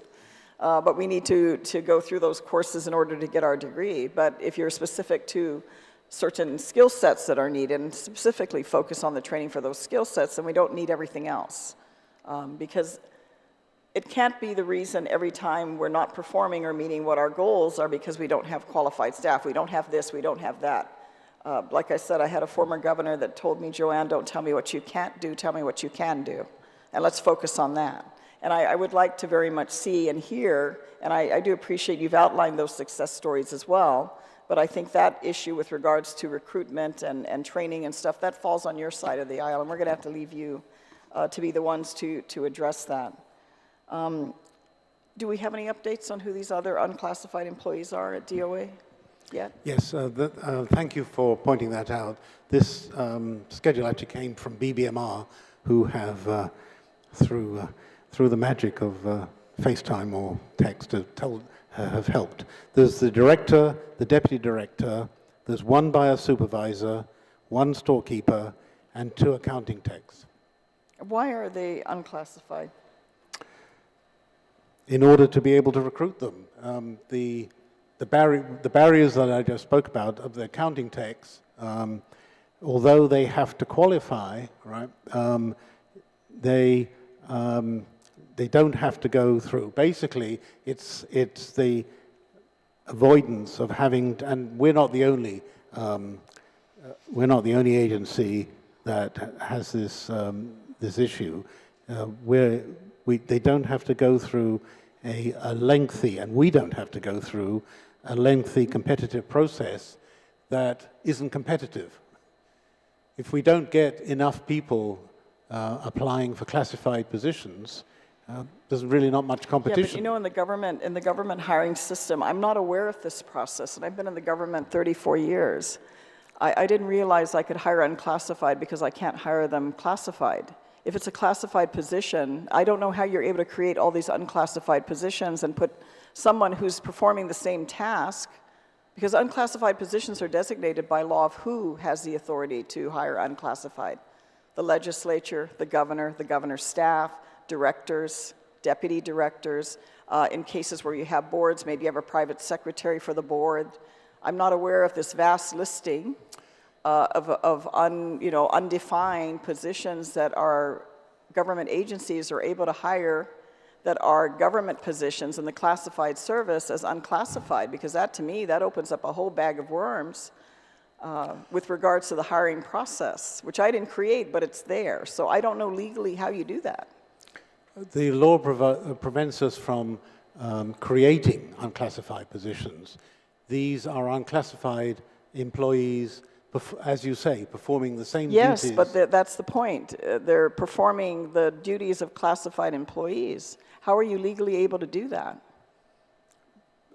But we need to go through those courses in order to get our degree. But if you're specific to certain skill sets that are needed, and specifically focus on the training for those skill sets, then we don't need everything else. Because it can't be the reason every time we're not performing or meeting what our goals are because we don't have qualified staff. We don't have this, we don't have that. Like I said, I had a former governor that told me, Joanne, don't tell me what you can't do, tell me what you can do. And let's focus on that. And I would like to very much see and hear, and I do appreciate you've outlined those success stories as well, but I think that issue with regards to recruitment and training and stuff, that falls on your side of the aisle, and we're going to have to leave you to be the ones to address that. Do we have any updates on who these other unclassified employees are at DOA yet? Yes, thank you for pointing that out. This schedule actually came from BBMR, who have, through the magic of FaceTime or text, have helped. There's the director, the deputy director, there's one buyer supervisor, one storekeeper, and 2 accounting techs. Why are they unclassified? In order to be able to recruit them. The barriers that I just spoke about of the accounting techs, although they have to qualify, right, they don't have to go through. Basically, it's the avoidance of having, and we're not the only agency that has this issue. They don't have to go through a lengthy, and we don't have to go through a lengthy competitive process that isn't competitive. If we don't get enough people applying for classified positions, there's really not much competition. Yeah, but you know, in the government hiring system, I'm not aware of this process, and I've been in the government 34 years. I didn't realize I could hire unclassified because I can't hire them classified. If it's a classified position, I don't know how you're able to create all these unclassified positions and put someone who's performing the same task, because unclassified positions are designated by law of who has the authority to hire unclassified. The legislature, the governor's staff, directors, deputy directors. In cases where you have boards, maybe you have a private secretary for the board. I'm not aware of this vast listing of undefined positions that our government agencies are able to hire that are government positions in the classified service as unclassified, because that, to me, that opens up a whole bag of worms with regards to the hiring process, which I didn't create, but it's there. So I don't know legally how you do that. The law prevents us from creating unclassified positions. These are unclassified employees, as you say, performing the same duties. Yes, but that's the point. They're performing the duties of classified employees. How are you legally able to do that?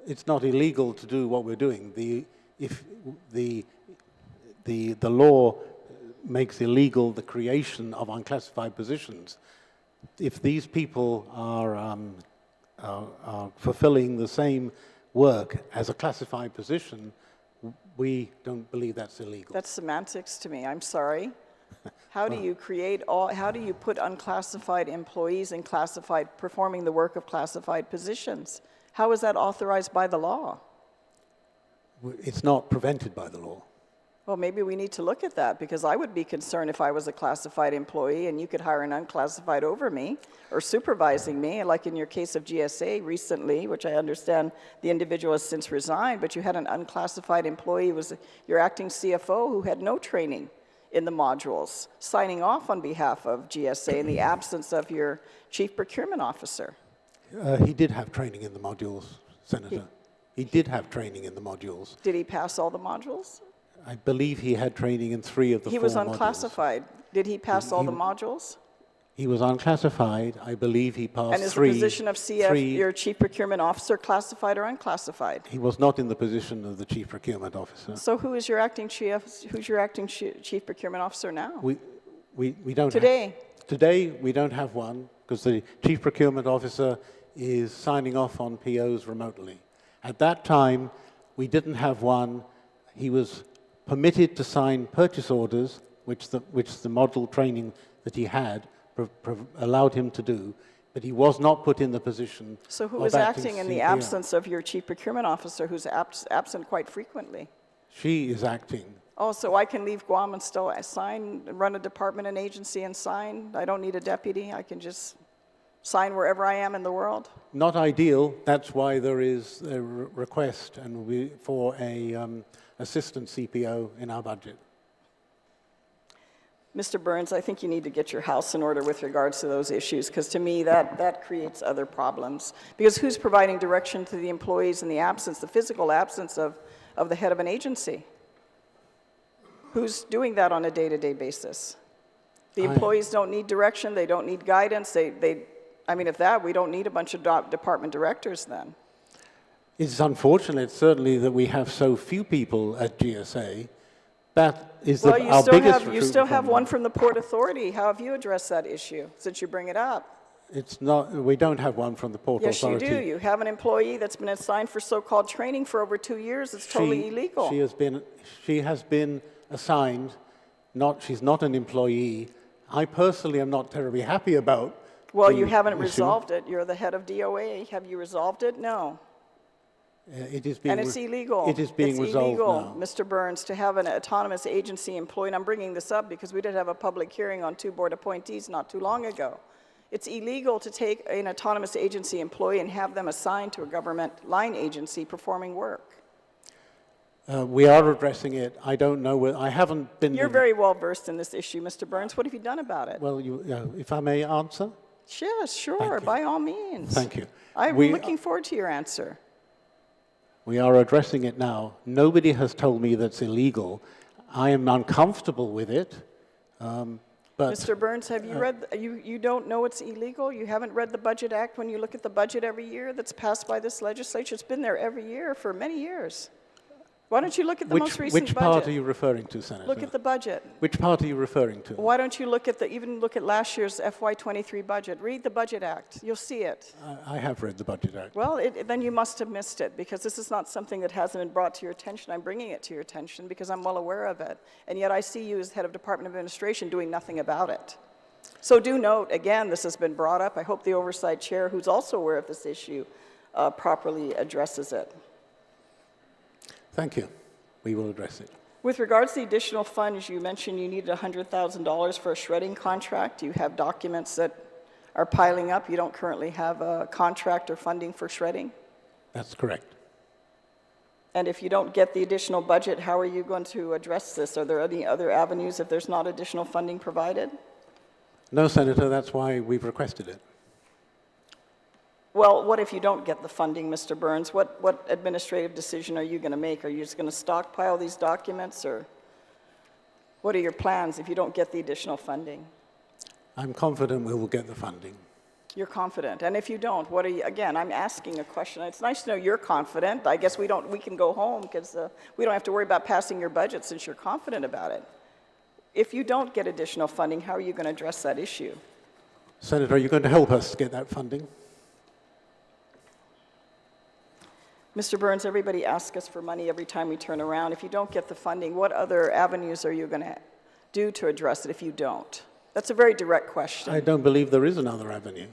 It's not illegal to do what we're doing. The law makes illegal the creation of unclassified positions. If these people are fulfilling the same work as a classified position, we don't believe that's illegal. That's semantics to me. I'm sorry. How do you how do you put unclassified employees in performing the work of classified positions? How is that authorized by the law? It's not prevented by the law. Well, maybe we need to look at that, because I would be concerned if I was a classified employee and you could hire an unclassified over me or supervising me, like in your case of GSA recently, which I understand the individual has since resigned, but you had an unclassified employee, was your acting CFO, who had no training in the modules, signing off on behalf of GSA in the absence of your chief procurement officer. He did have training in the modules, Senator. He did have training in the modules. Did he pass all the modules? I believe he had training in 3 of the 4 modules. He was unclassified. Did he pass all the modules? He was unclassified. I believe he passed 3. And is the position of CF, your chief procurement officer, classified or unclassified? He was not in the position of the chief procurement officer. So who's your acting chief procurement officer now? We don't Today? Today, we don't have one, because the chief procurement officer is signing off on POs remotely. At that time, we didn't have one. He was permitted to sign purchase orders, which the model training that he had allowed him to do, but he was not put in the position. So who was acting in the absence of your chief procurement officer, who's absent quite frequently? She is acting. Oh, so I can leave Guam and still sign, run a department and agency and sign? I don't need a deputy? I can just Sign wherever I am in the world? Not ideal. That's why there is a request for a assistant CPO in our budget. Mr. Burns, I think you need to get your house in order with regards to those issues, because to me, that creates other problems. Because who's providing direction to the employees in the absence, the physical absence of the head of an agency? Who's doing that on a day-to-day basis? The employees don't need direction, they don't need guidance, I mean, we don't need a bunch of department directors then. It's unfortunate, certainly, that we have so few people at GSA. That is our biggest recruitment you still have problem. one from the Port Authority. How have you addressed that issue, since you bring it up? It's not, we don't have one from the Port Authority. Yes, you do. You have an employee that's been assigned for so-called training for over 2 years. It's totally illegal. She has been assigned, she's not an employee. I personally am not terribly happy about Well, the you haven't issue. resolved it. You're the head of DOA. Have you resolved it? No. It is being And it's illegal. It is being resolved illegal, now. Mr. Burns, to have an autonomous agency employee, and I'm bringing this up because we did have a public hearing on 2 board appointees not too long ago. It's illegal to take an autonomous agency employee and have them assigned to a government line agency performing work. We are addressing it. I don't know where, I haven't been... You're very well versed in this issue, Mr. Burns. What have you done about it? Well, if I may answer? Yes, sure, you. by all means. Thank you. I'm looking forward to your answer. We are addressing it now. Nobody has told me that's illegal. I am uncomfortable with it, but... Mr. Burns, have you read, you don't know it's illegal? You haven't read the Budget Act when you look at the budget every year that's passed by this legislature? It's been there every year for many years. Why don't you look at the most recent budget? Which part are you referring to, Senator? Look at the budget. Which part are you referring to? Why don't you look at even look at last year's FY23 budget? Read the Budget Act. You'll see it. I have read the Budget Act. Well, then you must have missed it, because this is not something that hasn't been brought to your attention. I'm bringing it to your attention because I'm well aware of it. And yet I see you as head of Department of Administration doing nothing about it. So do note, again, this has been brought up. I hope the Oversight Chair, who's also aware of this issue, properly addresses it. Thank you. We will address it. With regards to the additional funds, you mentioned you needed $100,000 for a shredding contract. You have documents that are piling up. You don't currently have a contract or funding for shredding. That's correct. And if you don't get the additional budget, how are you going to address this? Are there any other avenues if there's not additional funding provided? No, Senator, that's why we've requested it. Well, what if you don't get the funding, Mr. Burns? What administrative decision are you going to make? Are you just going to stockpile these documents, or what are your plans if you don't get the additional funding? I'm confident we will get the funding. You're confident. And if you don't, what are you, again, I'm asking a question. It's nice to know you're confident. I guess we can go home because we don't have to worry about passing your budget since you're confident about it. If you don't get additional funding, how are you going to address that issue? Senator, are you going to help us get that funding? Mr. Burns, everybody asks us for money every time we turn around. If you don't get the funding, what other avenues are you going to do to address it if you don't? That's a very direct question. I don't believe there is another avenue.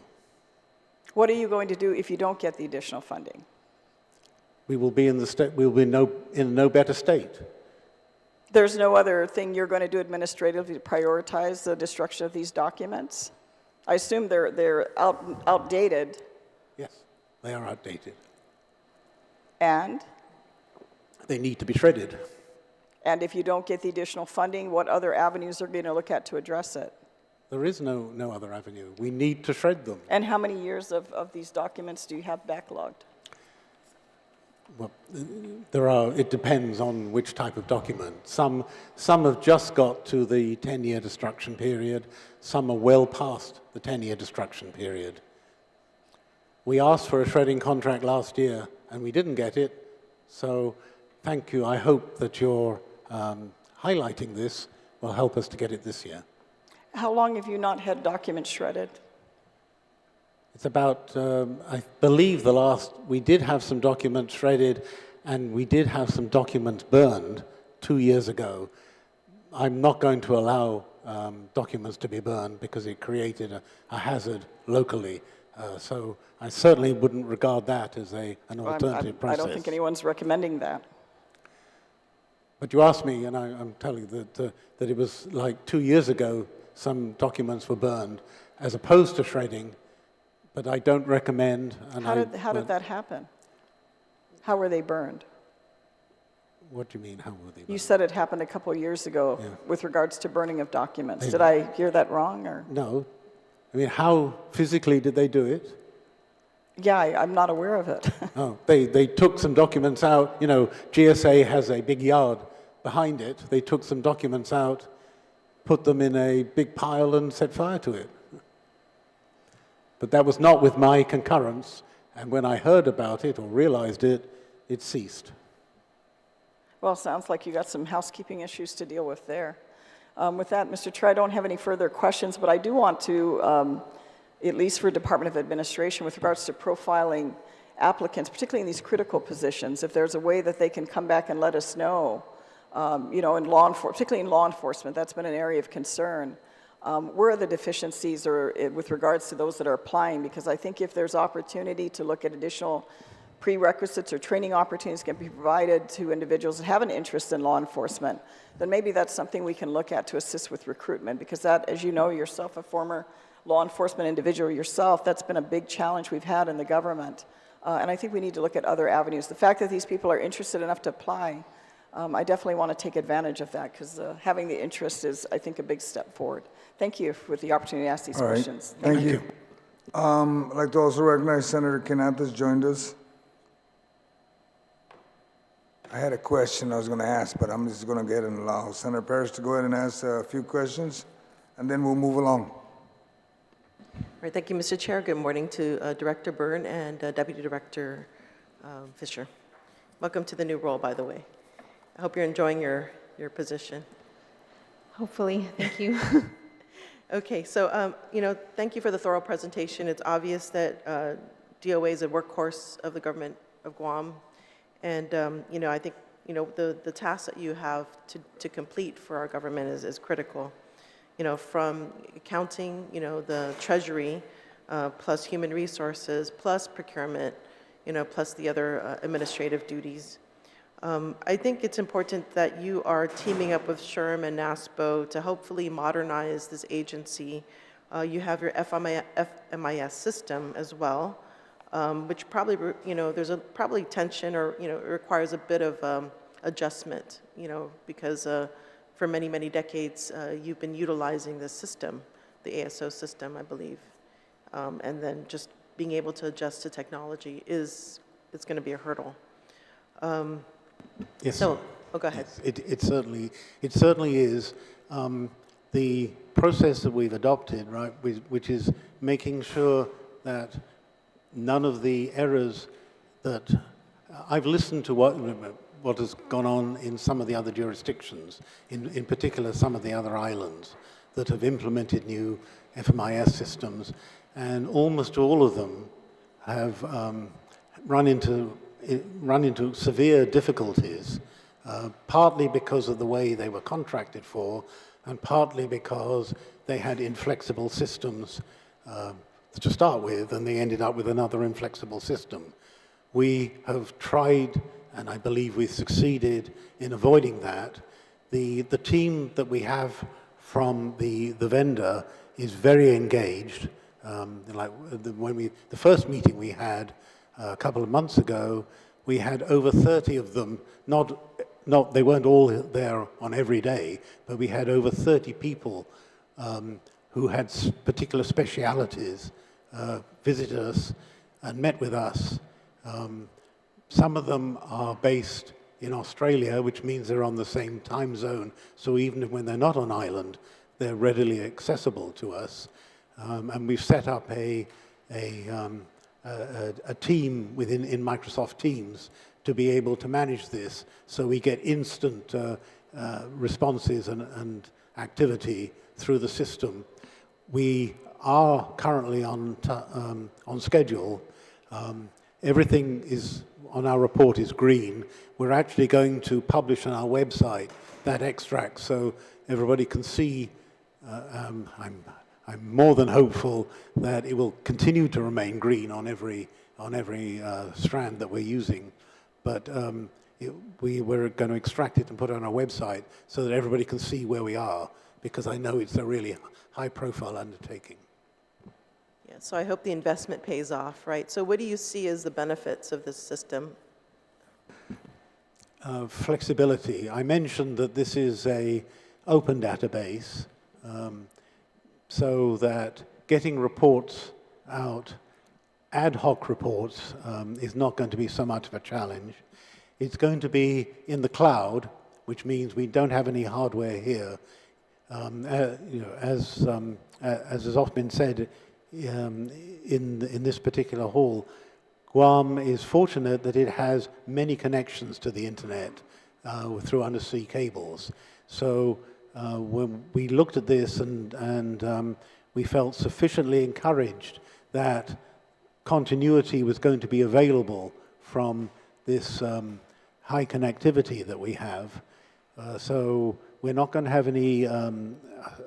What are you going to do if you don't get the additional funding? We will be in no better state. There's no other thing you're going to do administratively to prioritize the destruction of these documents? I assume they're outdated. Yes, they are outdated. And? They need to be shredded. And if you don't get the additional funding, what other avenues are you going to look at to address it? There is no other avenue. We need to shred them. And how many years of these documents do you have backlogged? Well, it depends on which type of document. Some have just got to the 10-year destruction period. Some are well past the 10-year destruction period. We asked for a shredding contract last year, and we didn't get it. So thank you. I hope that your highlighting this will help us to get it this year. How long have you not had documents shredded? It's about, I believe we did have some documents shredded, and we did have some documents burned 2 years ago. I'm not going to allow documents to be burned because it created a hazard locally. So I certainly wouldn't regard that as an alternative process. I don't think anyone's recommending that. But you asked me, and I'm telling you that it was like 2 years ago some documents were burned. As opposed to shredding, but I don't recommend. And How did that happen? How were they burned? What do you mean, how were they? You said it happened a couple of years ago Yeah. with regards to burning of documents. Did I hear that wrong, or? No. I mean, how physically did they do it? Yeah, I'm not aware of it. Oh, they took some documents out. You know, GSA has a big yard behind it. They took some documents out, put them in a big pile, and set fire to it. But that was not with my concurrence, and when I heard about it or realized it, it ceased. Well, sounds like you got some housekeeping issues to deal with there. With that, Mr. Chair, I don't have any further questions, but I do want to, at least for Department of Administration, with regards to profiling applicants, particularly in these critical positions, if there's a way that they can come back and let us know, you know, particularly in law enforcement, that's been an area of concern. Where are the deficiencies or with regards to those that are applying? Because I think if there's opportunity to look at additional prerequisites or training opportunities can be provided to individuals that have an interest in law enforcement, then maybe that's something we can look at to assist with recruitment, because that, as you know yourself, a former law enforcement individual yourself, that's been a big challenge we've had in the government. And I think we need to look at other avenues. The fact that these people are interested enough to apply, I definitely want to take advantage of that, because having the interest is, I think, a big step forward. Thank you for the opportunity to ask these All right. questions. Thank you. I'd like to also recognize Senator Kinatas joined us. I had a question I was going to ask, but I'm just going to go ahead and allow Senator Parrish to go ahead and ask a few questions, and then we'll move along. All right, thank you, Mr. Chair. Good morning to Director Byrne and Deputy Director Fisher. Welcome to the new role, by the way. I hope you're enjoying your position. Hopefully, thank you. Okay, so, you know, thank you for the thorough presentation. It's obvious that DOA is a workhorse of the government of Guam. And, you know, I think, you know, the task that you have to complete for our government is critical. You know, from accounting, you know, the treasury, plus human resources, plus procurement, you know, plus the other administrative duties. I think it's important that you are teaming up with SHRM and NASPO to hopefully modernize this agency. You have your FMIS system as well, which probably, you know, there's probably tension, or, you know, it requires a bit of adjustment, you know, because for many, many decades, you've been utilizing this system, the ASO system, I believe. And then just being able to adjust to technology it's going to be a hurdle. Yes. So, oh, go ahead. Yes, it certainly is. The process that we've adopted, right, which is making sure that none of the errors that I've listened to what has gone on in some of the other jurisdictions, in particular some of the other islands that have implemented new FMIS systems, and almost all of them have run into severe difficulties, partly because of the way they were contracted for, and partly because they had inflexible systems to start with, and they ended up with another inflexible system. We have tried, and I believe we've succeeded in avoiding that. The team that we have from the vendor is very engaged. The first meeting we had a couple of months ago, we had over 30 of them. They weren't all there on every day, but we had over 30 people who had particular specialities visit us and met with us. Some of them are based in Australia, which means they're on the same time zone. So even when they're not on island, they're readily accessible to us. And we've set up a team in Microsoft Teams to be able to manage this, so we get instant responses and activity through the system. We are currently on schedule. Everything is on our report is green. We're actually going to publish on our website that extract so everybody can see. I'm more than hopeful that it will continue to remain green on every strand that we're using. But we're going to extract it and put it on our website so that everybody can see where we are, because I know it's a really high-profile undertaking. Yeah, so I hope the investment pays off, right? So what do you see as the benefits of this system? Flexibility. I mentioned that this is a open database, so that getting reports out, ad hoc reports, is not going to be so much of a challenge. It's going to be in the cloud, which means we don't have any hardware here. As has often been said in this particular hall, Guam is fortunate that it has many connections to the internet through undersea cables. So when we looked at this and we felt sufficiently encouraged that continuity was going to be available from this high connectivity that we have. So we're not going to have any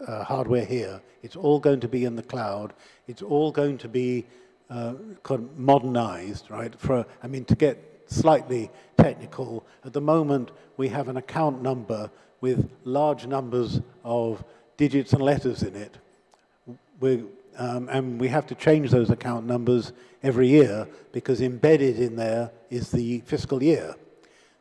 hardware here. It's all going to be in the cloud. It's all going to be modernized, right? To get slightly technical, at the moment we have an account number with large numbers of digits and letters in it. And we have to change those account numbers every year because embedded in there is the fiscal year.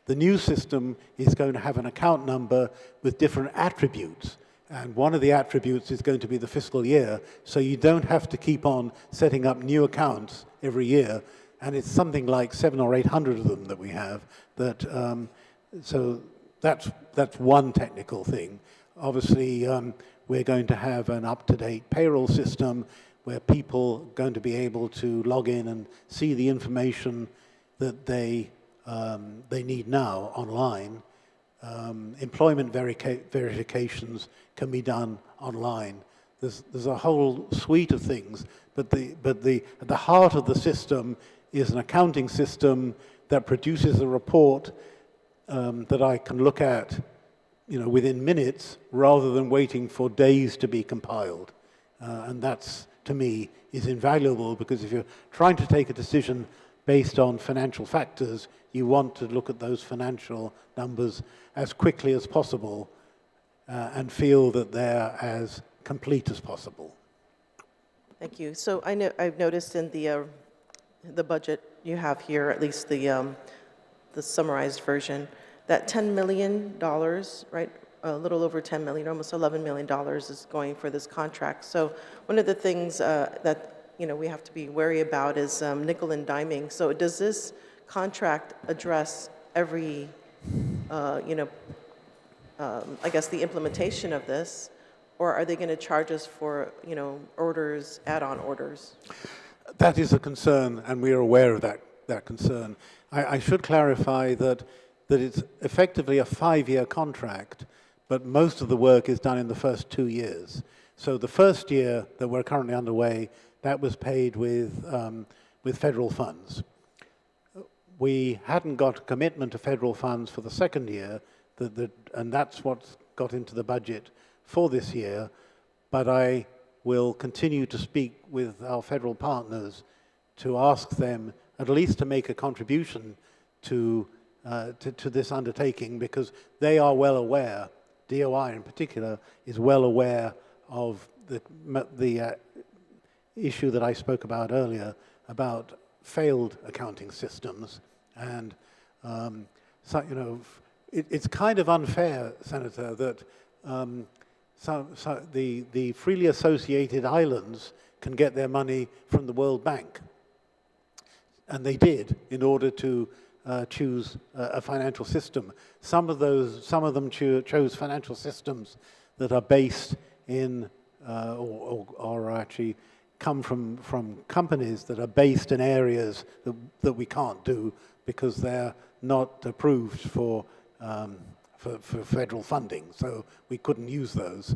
The new system is going to have an account number with different attributes. And one of the attributes is going to be the fiscal year, so you don't have to keep on setting up new accounts every year. And it's something like 700 or 800 of them that we have. So that's one technical thing. Obviously, we're going to have an up-to-date payroll system where people are going to be able to log in and see the information that they need now online. Employment verifications can be done online. There's a whole suite of things, but at the heart of the system is an accounting system that produces a report that I can look at, within minutes, rather than waiting for days to be compiled. And that's, to me, is invaluable, because if you're trying to take a decision based on financial factors, you want to look at those financial numbers as quickly as possible and feel that they're as complete as possible. Thank you. So I've noticed in the budget you have here, at least the summarized version, that $10 million, right, a little over $10 million, almost $11 million is going for this contract. So one of the things that we have to be wary about is nickel and diming. So does this contract address every, I guess, the implementation of this, or are they going to charge us for, orders, add-on orders? That is a concern, and we are aware of that concern. I should clarify that it's effectively a 5-year contract, but most of the work is done in the first 2 years. So the first year that we're currently underway, that was paid with federal funds. We hadn't got a commitment to federal funds for the second year, and that's what's got into the budget for this year, but I will continue to speak with our federal partners to ask them at least to make a contribution to this undertaking, because they are well aware, DOI in particular, is well aware of the issue that I spoke about earlier about failed accounting systems. And it's kind of unfair, Senator, that the freely associated islands can get their money from the World Bank. And they did, in order to choose a financial system. Some of them chose financial systems that are based in, or actually come from companies that are based in areas that we can't do because they're not approved for federal funding. So we couldn't use those.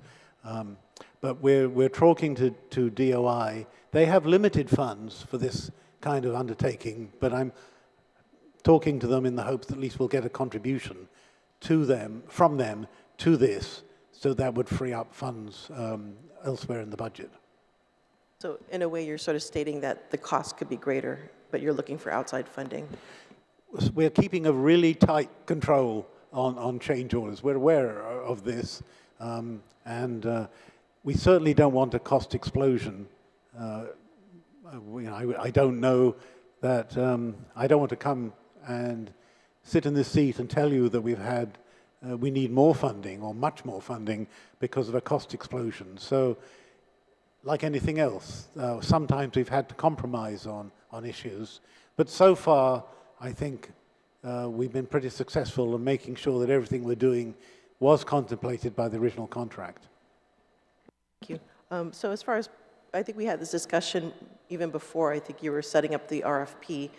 But we're talking to DOI. They have limited funds for this kind of undertaking, but I'm talking to them in the hopes that at least we'll get a contribution from them to this, so that would free up funds elsewhere in the budget. So in a way, you're sort of stating that the cost could be greater, but you're looking for outside funding. We're keeping a really tight control on change orders. We're aware of this, and we certainly don't want a cost explosion. I don't know that, I don't want to come and sit in this seat and tell you that we need more funding or much more funding because of a cost explosion. So, like anything else, sometimes we've had to compromise on issues, but so far, I think we've been pretty successful in making sure that everything we're doing was contemplated by the original contract. Thank you. So as far as, I think we had this discussion even before, I think you were setting up the RFP.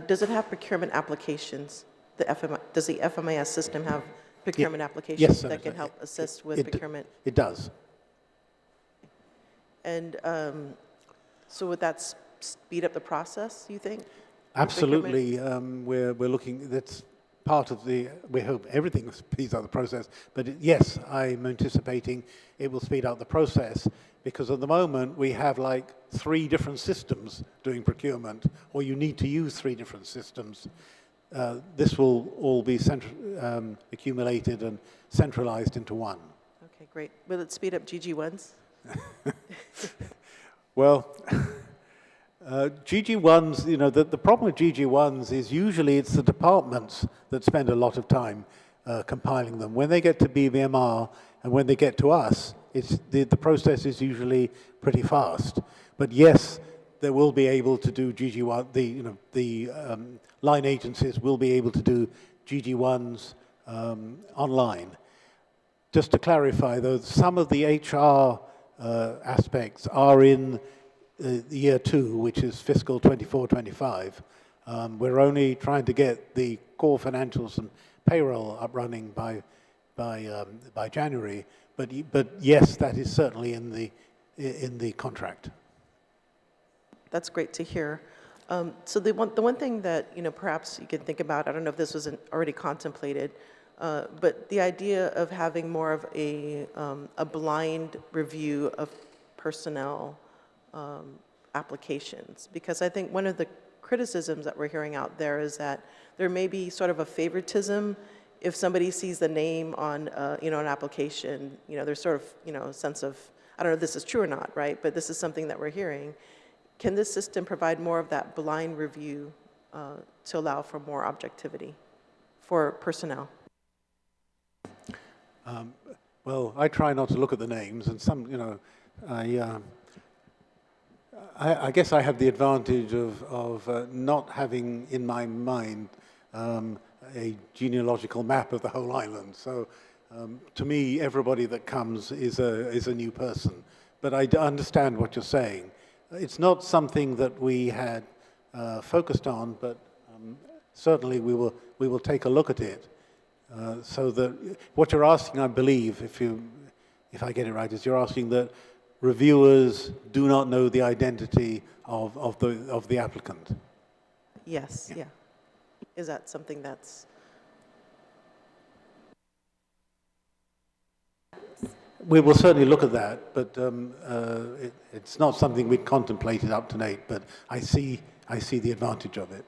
Does it have procurement applications? Does the FMIS system have procurement applications yes, that can help assist with procurement? It does. And so would that speed up the process, you think? Absolutely. We're looking, that's part of we hope everything speeds up the process, but yes, I'm anticipating it will speed up the process, because at the moment we have like 3 different systems doing procurement, or you need to use 3 different systems. This will all be accumulated and centralized into one. Okay, great. Will it speed up GG1s? Well, GG1s, the problem with GG1s is usually it's the departments that spend a lot of time compiling them. When they get to BVMR and when they get to us, the process is usually pretty fast. But yes, they will be able to do GG1, the line agencies will be able to do GG1s online. Just to clarify, though, some of the HR aspects are in year 2, which is fiscal 24-25. We're only trying to get the core financials and payroll up running by January. But yes, that is certainly in the contract. That's great to hear. So the one thing that perhaps you can think about, I don't know if this was already contemplated, but the idea of having more of a blind review of personnel applications, because I think one of the criticisms that we're hearing out there is that there may be sort of a favoritism if somebody sees the name on an application. There's sort of a sense of, I don't know if this is true or not, right? But this is something that we're hearing. Can this system provide more of that blind review to allow for more objectivity for personnel? Well, I try not to look at the names, and I guess I have the advantage of not having in my mind a genealogical map of the whole island. So to me, everybody that comes is a new person. But I understand what you're saying. It's not something that we had focused on, but certainly we will take a look at it. So that what you're asking, I believe, if I get it right, is you're asking that reviewers do not know the identity of the applicant. Yes, yeah. Is that something that's... We will certainly look at that, but it's not something we'd contemplated up to date, but I see the advantage of it.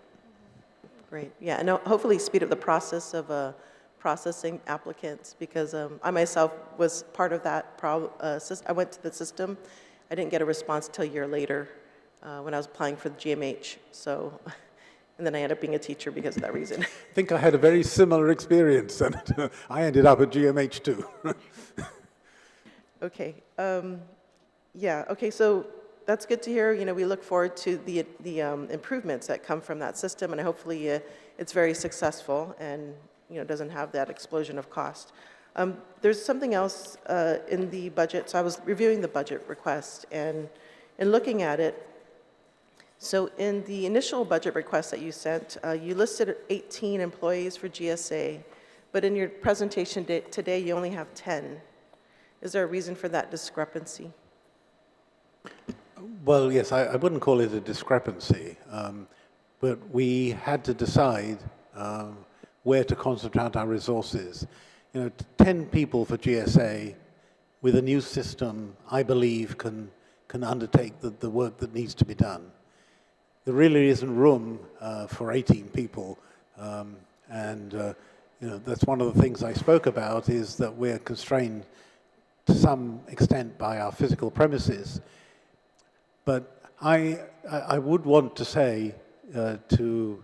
Great, yeah, and hopefully speed up the process of processing applicants, because I myself was part of that I went to the system. I didn't get a response until a year later when I was applying for the GMH, so, and then I ended up being a teacher because of that reason. I think I had a very similar experience, and I ended up at GMH too. Okay, yeah, okay, so that's good to hear. We look forward to the improvements that come from that system, and hopefully it's very successful and doesn't have that explosion of cost. There's something else in the budget. So I was reviewing the budget request, and in looking at it, so in the initial budget request that you sent, you listed 18 employees for GSA, but in your presentation today, you only have 10. Is there a reason for that discrepancy? Well, yes, I wouldn't call it a discrepancy, but we had to decide where to concentrate our resources. 10 people for GSA with a new system, I believe, can undertake the work that needs to be done. There really isn't room for 18 people, and that's one of the things I spoke about, is that we're constrained to some extent by our physical premises. But I would want to say to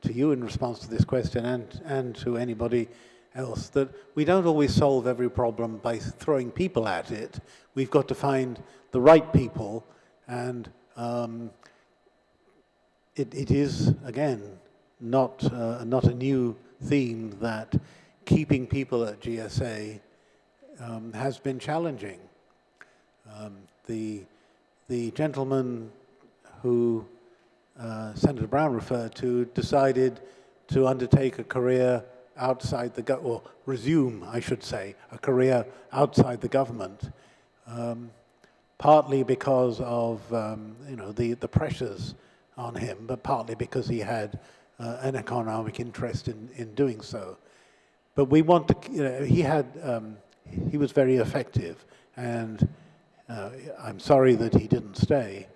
you in response to this question and to anybody else that we don't always solve every problem by throwing people at it. We've got to find the right people, and it is, again, not a new theme that keeping people at GSA has been challenging. The gentleman who Senator Brown referred to decided to undertake a career outside the or resume, I should say, a career outside the government, partly because of the pressures on him, but partly because he had an economic interest in doing so. But we want to, he was very effective, and I'm sorry that he didn't stay.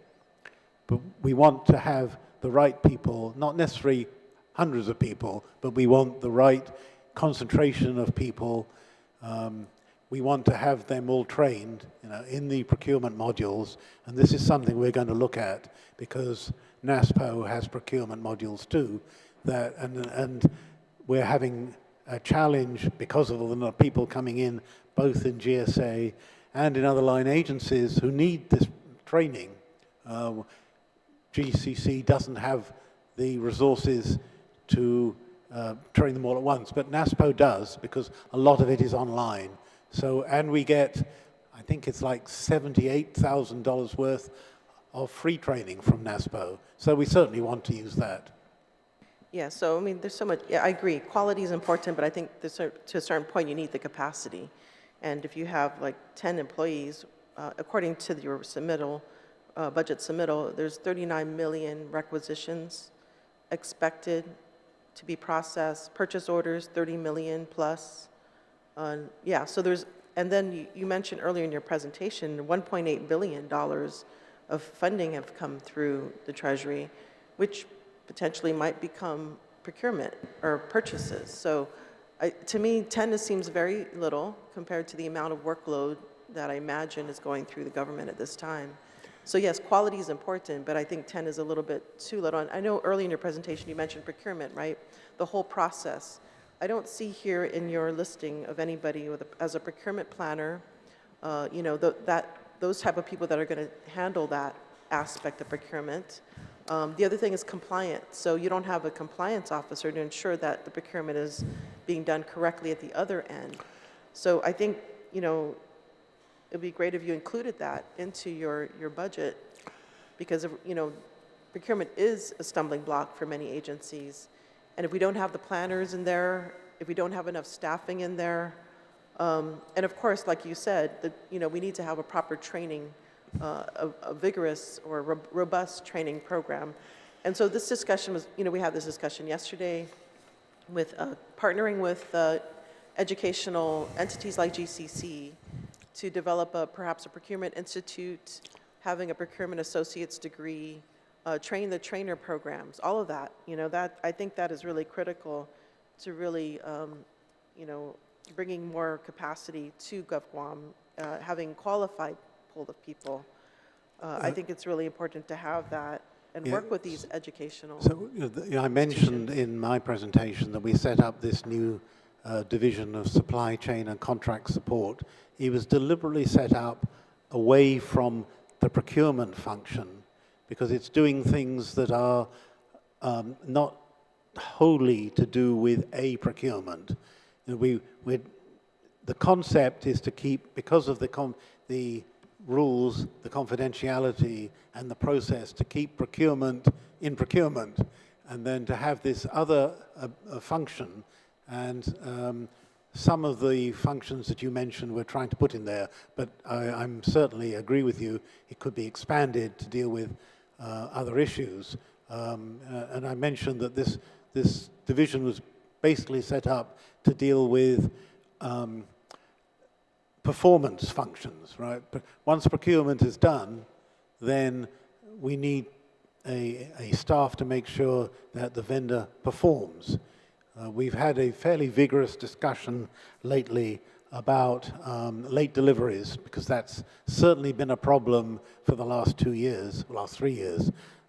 But we want to have the right people, not necessarily hundreds of people, but we want the right concentration of people. We want to have them all trained, in the procurement modules, and this is something we're going to look at because NASPO has procurement modules too. And we're having a challenge because of the people coming in, both in GSA and in other line agencies who need this training. GCC doesn't have the resources to train them all at once, but NASPO does because a lot of it is online. So, and we get, I think it's like $78,000 worth of free training from NASPO. So we certainly want to use that. Yeah, so I mean, there's so much, yeah, I agree. Quality is important, but I think to a certain point, you need the capacity. And if you have like 10 employees, according to your submittal, budget submittal, there's 39 million requisitions expected to be processed, purchase orders, 30 million plus. Yeah, so there's, and then you mentioned earlier in your presentation, $1.8 billion of funding have come through the Treasury, which potentially might become procurement or purchases. So to me, 10 seems very little compared to the amount of workload that I imagine is going through the government at this time. So yes, quality is important, but I think 10 is a little bit too little. And I know early in your presentation you mentioned procurement, right? The whole process. I don't see here in your listing of anybody as a procurement planner, those type of people that are going to handle that aspect of procurement. The other thing is compliance. So you don't have a compliance officer to ensure that the procurement is being done correctly at the other end. So I think, it'd be great if you included that into your budget because, procurement is a stumbling block for many agencies. And if we don't have the planners in there, if we don't have enough staffing in there, and of course, like you said, we need to have a proper training, a vigorous or robust training program. And so this discussion was, we had this discussion yesterday with partnering with educational entities like GCC to develop perhaps a procurement institute, having a procurement associate's degree, train the trainer programs, all of that. That I think that is really critical to really, bringing more capacity to GovGuam, having qualified pool of people. I think it's really important to have that and work with these educational. So I mentioned in my presentation that we set up this new division of supply chain and contract support. It was deliberately set up away from the procurement function because it's doing things that are not wholly to do with a procurement. The concept is to keep, because of the rules, the confidentiality, and the process, to keep procurement in procurement, and then to have this other function. And some of the functions that you mentioned we're trying to put in there, but I'm certainly agree with you, it could be expanded to deal with other issues. And I mentioned that this division was basically set up to deal with performance functions, right? But once procurement is done, then we need a staff to make sure that the vendor performs. We've had a fairly vigorous discussion lately about late deliveries, because that's certainly been a problem for the last 3 years,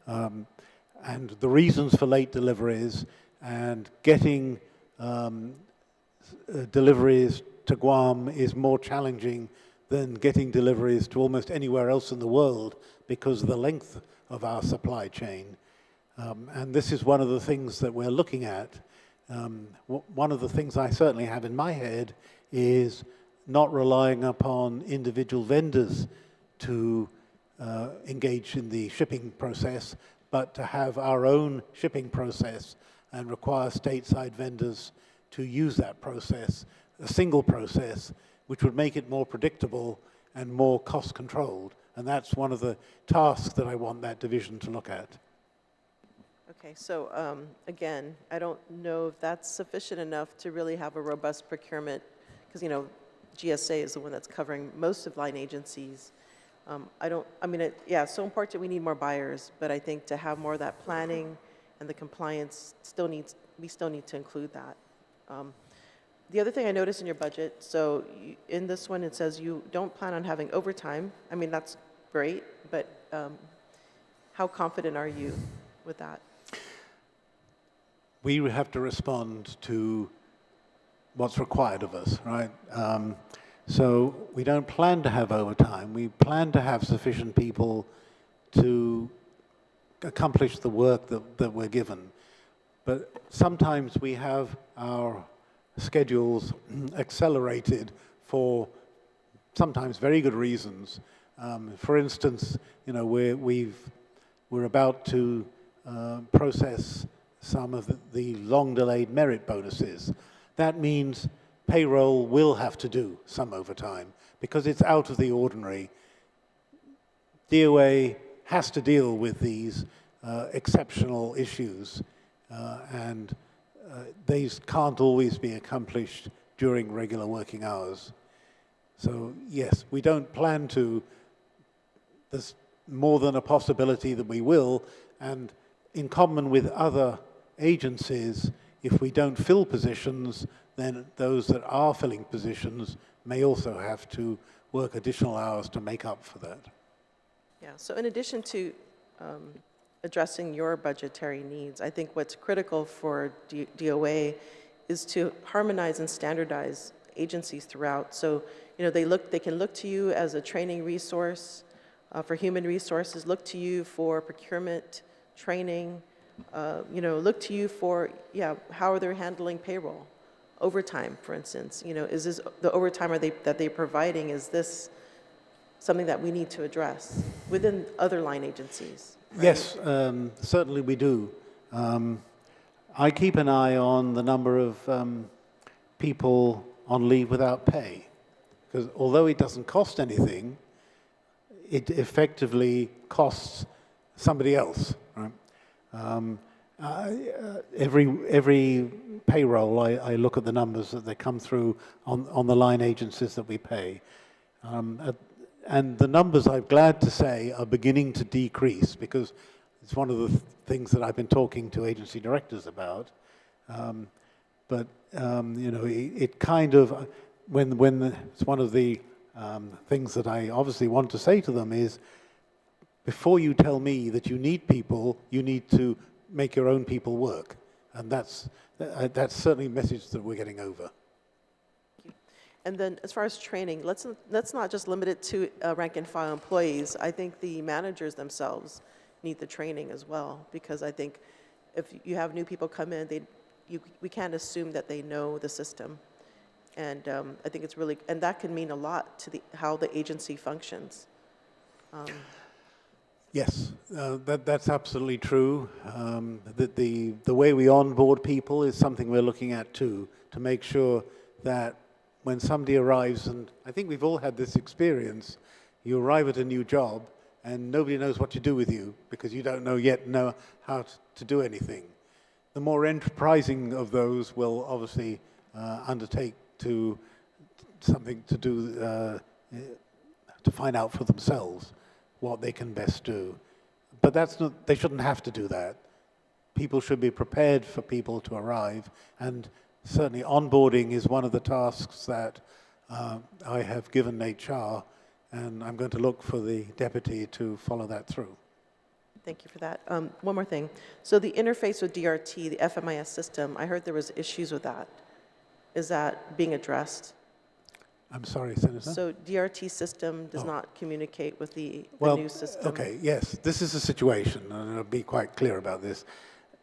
and the reasons for late deliveries and getting deliveries to Guam is more challenging than getting deliveries to almost anywhere else in the world because of the length of our supply chain. And this is one of the things that we're looking at. One of the things I certainly have in my head is not relying upon individual vendors to engage in the shipping process, but to have our own shipping process and require stateside vendors to use that process, a single process, which would make it more predictable and more cost-controlled. And that's one of the tasks that I want that division to look at. Okay, so again, I don't know if that's sufficient enough to really have a robust procurement, because, you know, GSA is the one that's covering most of line agencies. It's so important we need more buyers, but I think to have more of that planning and the compliance we still need to include that. The other thing I noticed in your budget, so in this one it says you don't plan on having overtime. I mean, that's great, but how confident are you with that? We have to respond to what's required of us, right? So we don't plan to have overtime. We plan to have sufficient people to accomplish the work that we're given. But sometimes we have our schedules accelerated for sometimes very good reasons. For instance, you know, we're about to process some of the long-delayed merit bonuses. That means payroll will have to do some overtime because it's out of the ordinary. DOA has to deal with these exceptional issues, and these can't always be accomplished during regular working hours. So yes, we don't plan to. There's more than a possibility that we will, and in common with other agencies, if we don't fill positions, then those that are filling positions may also have to work additional hours to make up for that. Yeah, so in addition to addressing your budgetary needs, I think what's critical for DOA is to harmonize and standardize agencies throughout. So, you know, they can look to you as a training resource for human resources, look to you for procurement, training, you know, look to you for, how are they handling payroll? Overtime, for instance, you know, is this the overtime that they're providing, is this something that we need to address within other line agencies? Right? Yes, certainly we do. I keep an eye on the number of people on leave without pay, because although it doesn't cost anything, it effectively costs somebody else, right? Every payroll, I look at the numbers that they come through on the line agencies that we pay. And the numbers, I'm glad to say, are beginning to decrease, because it's one of the things that I've been talking to agency directors about. You know, it kind of, when it's one of the things that I obviously want to say to them is, before you tell me that you need people, you need to make your own people work. And that's certainly a message that we're getting over. And then as far as training, let's not just limit it to rank and file employees. I think the managers themselves need the training as well, because I think if you have new people come in, we can't assume that they know the system. And I think it's really, and that can mean a lot to how the agency functions. Yes, that's absolutely true. The way we onboard people is something we're looking at too, to make sure that when somebody arrives, and I think we've all had this experience, you arrive at a new job and nobody knows what to do with you because you don't know how to do anything. The more enterprising of those will obviously undertake to something to do to find out for themselves what they can best do. But they shouldn't have to do that. People should be prepared for people to arrive, and certainly onboarding is one of the tasks that I have given HR, and I'm going to look for the deputy to follow that through. Thank you for that. One more thing. So the interface with DRT, the FMIS system, I heard there was issues with that. Is that being addressed? I'm sorry, Senator? So DRT system does not communicate with the Well, new system? okay, yes, this is a situation, and I'll be quite clear about this.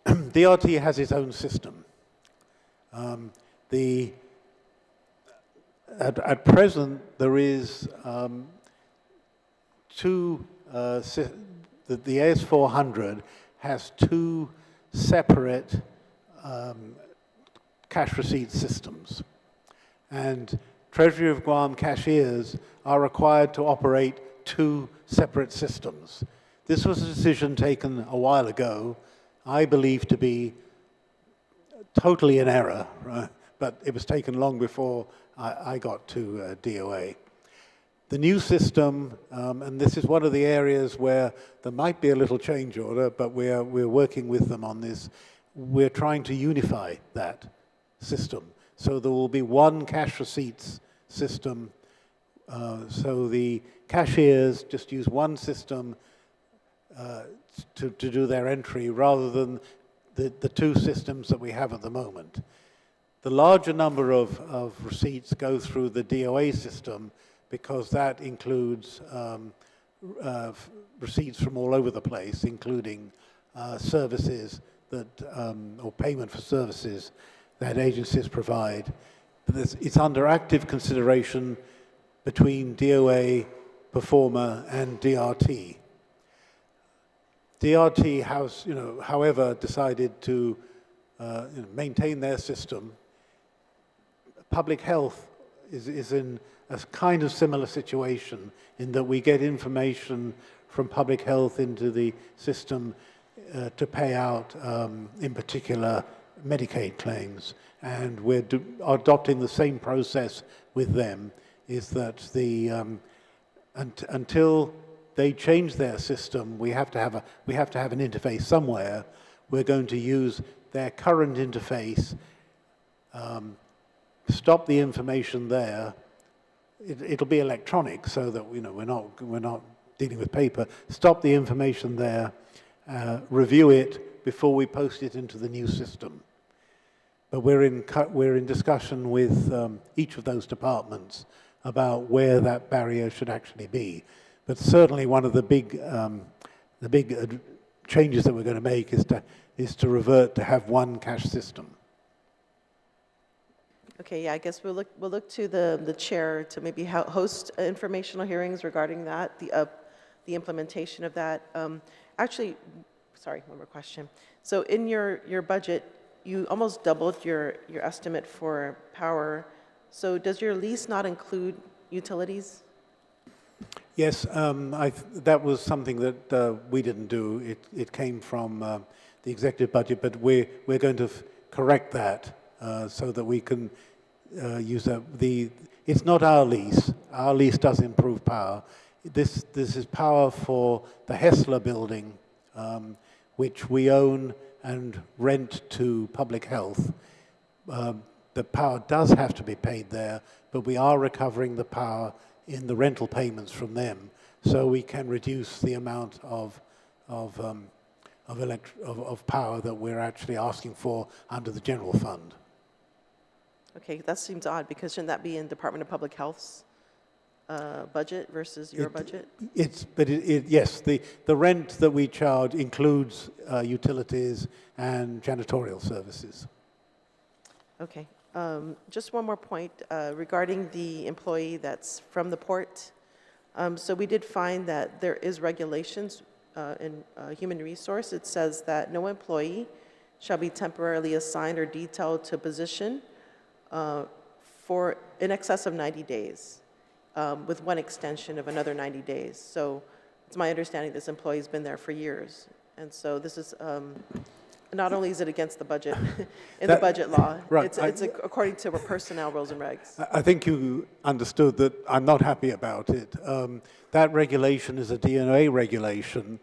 DRT has its own system. At present, there is the AS400 has two separate cash receipt systems. And Treasury of Guam cashiers are required to operate two separate systems. This was a decision taken a while ago, I believe to be totally in error, right? But it was taken long before I got to DOA. The new system, and this is one of the areas where there might be a little change order, but we're working with them on this. We're trying to unify that system. So there will be one cash receipts system. So the cashiers just use one system to do their entry rather than the two systems that we have at the moment. The larger number of receipts go through the DOA system because that includes receipts from all over the place, including services that, or payment for services that agencies provide. But it's under active consideration between DOA, Performer, and DRT. DRT has, however, decided to maintain their system. Public health is in a kind of similar situation in that we get information from public health into the system to pay out, in particular, Medicaid claims. And we're adopting the same process with them, is that until they change their system, we have to have an interface somewhere. We're going to use their current interface, stop the information there. It'll be electronic, so that we're not dealing with paper. Stop the information there, review it before we post it into the new system. But we're in discussion with each of those departments about where that barrier should actually be. But certainly one of the big changes that we're going to make is to revert to have one cash system. Okay, yeah, I guess we'll look to the chair to maybe host informational hearings regarding that, the implementation of that. Actually, sorry, one more question. So in your budget, you almost doubled your estimate for power. So does your lease not include utilities? Yes, that was something that we didn't do. It came from the executive budget, but we're going to correct that so that we can use that. It's not our lease. Our lease does improve power. This is power for the Hessler building, which we own and rent to public health. The power does have to be paid there, but we are recovering the power in the rental payments from them, so we can reduce the amount of power that we're actually asking for under the general fund. Okay, that seems odd, because shouldn't that be in Department of Public Health's budget versus your budget? Yes, the rent that we charge includes utilities and janitorial services. Okay. Just one more point regarding the employee that's from the port. So we did find that there is regulations in human resource. It says that no employee shall be temporarily assigned or detailed to a position for in excess of 90 days, with one extension of another 90 days. So it's my understanding this employee's been there for years. And so this is, not only is it against the budget, in the budget law, right, it's according to personnel rules and regs. I think you understood that I'm not happy about it. That regulation is a DOA regulation.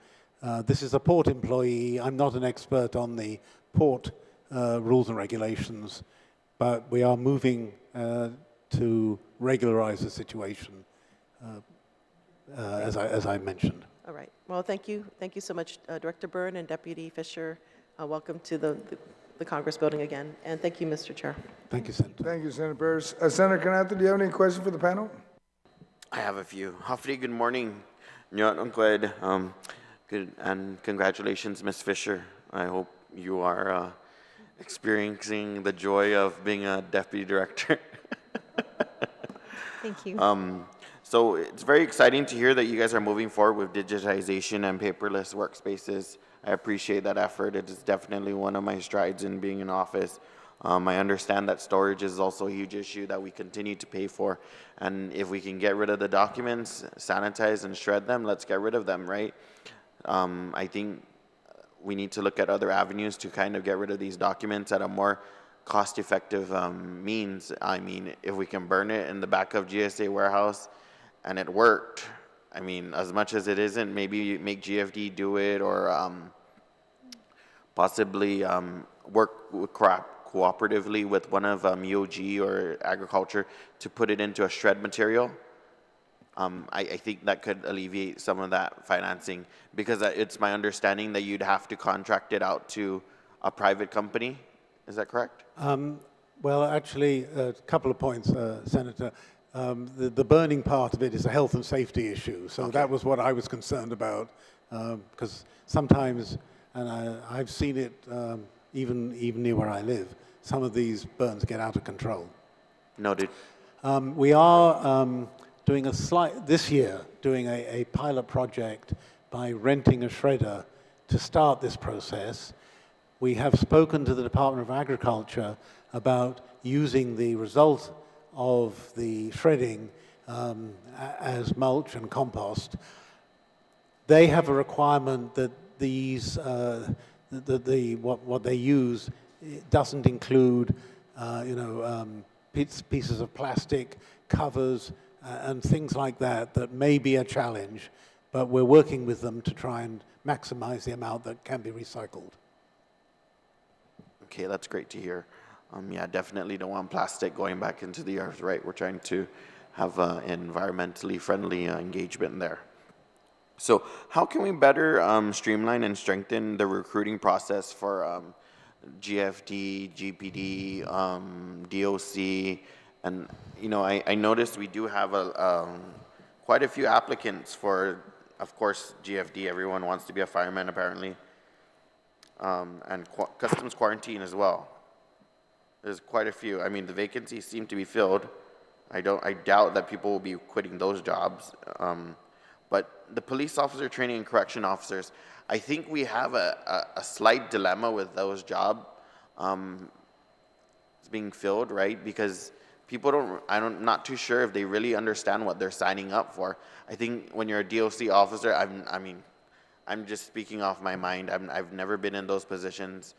This is a port employee. I'm not an expert on the port rules and regulations, but we are moving to regularize the situation, as I mentioned. All right. Well, thank you. Thank you so much, Director Byrne and Deputy Fisher. Welcome to the Congress building again. And thank you, Mr. Chair. Thank you, Senator. Thank you, Senator Paris. Senator Canata, do you have any questions for the panel? I have a few. Hopefully, good morning. Good, and congratulations, Ms. Fisher. I hope you are experiencing the joy of being a deputy director. Thank you. So it's very exciting to hear that you guys are moving forward with digitization and paperless workspaces. I appreciate that effort. It is definitely one of my strides in being in office. I understand that storage is also a huge issue that we continue to pay for. And if we can get rid of the documents, sanitize and shred them, let's get rid of them, right? I think we need to look at other avenues to kind of get rid of these documents at a more cost-effective means. I mean, if we can burn it in the back of GSA warehouse and it worked, I mean, as much as it isn't, maybe make GFD do it, or possibly work cooperatively with one of EOG or agriculture to put it into a shred material. I think that could alleviate some of that financing, because it's my understanding that you'd have to contract it out to a private company. Is that correct? Well, actually, a couple of points, Senator. The burning part of it is a health and safety issue. So that was what I was concerned about, because sometimes, and I've seen it even near where I live, some of these burns get out of control. Noted. We are doing this year, doing a pilot project by renting a shredder to start this process. We have spoken to the Department of Agriculture about using the result of the shredding as mulch and compost. They have a requirement that these, what they use doesn't include, pieces of plastic, covers, and things like that may be a challenge, but we're working with them to try and maximize the amount that can be recycled. Okay, that's great to hear. Yeah, definitely don't want plastic going back into the earth, right? We're trying to have an environmentally friendly engagement there. So how can we better streamline and strengthen the recruiting process for GFD, GPD, DOC? And, I noticed we do have quite a few applicants for, of course, GFD. Everyone wants to be a fireman, apparently. And customs quarantine as well. There's quite a few. I mean, the vacancies seem to be filled. I doubt that people will be quitting those jobs. But the police officer training and correction officers, I think we have a slight dilemma with those jobs being filled, right? Because people I'm not too sure if they really understand what they're signing up for. I think when you're a DOC officer, I'm just speaking off my mind. I've never been in those positions.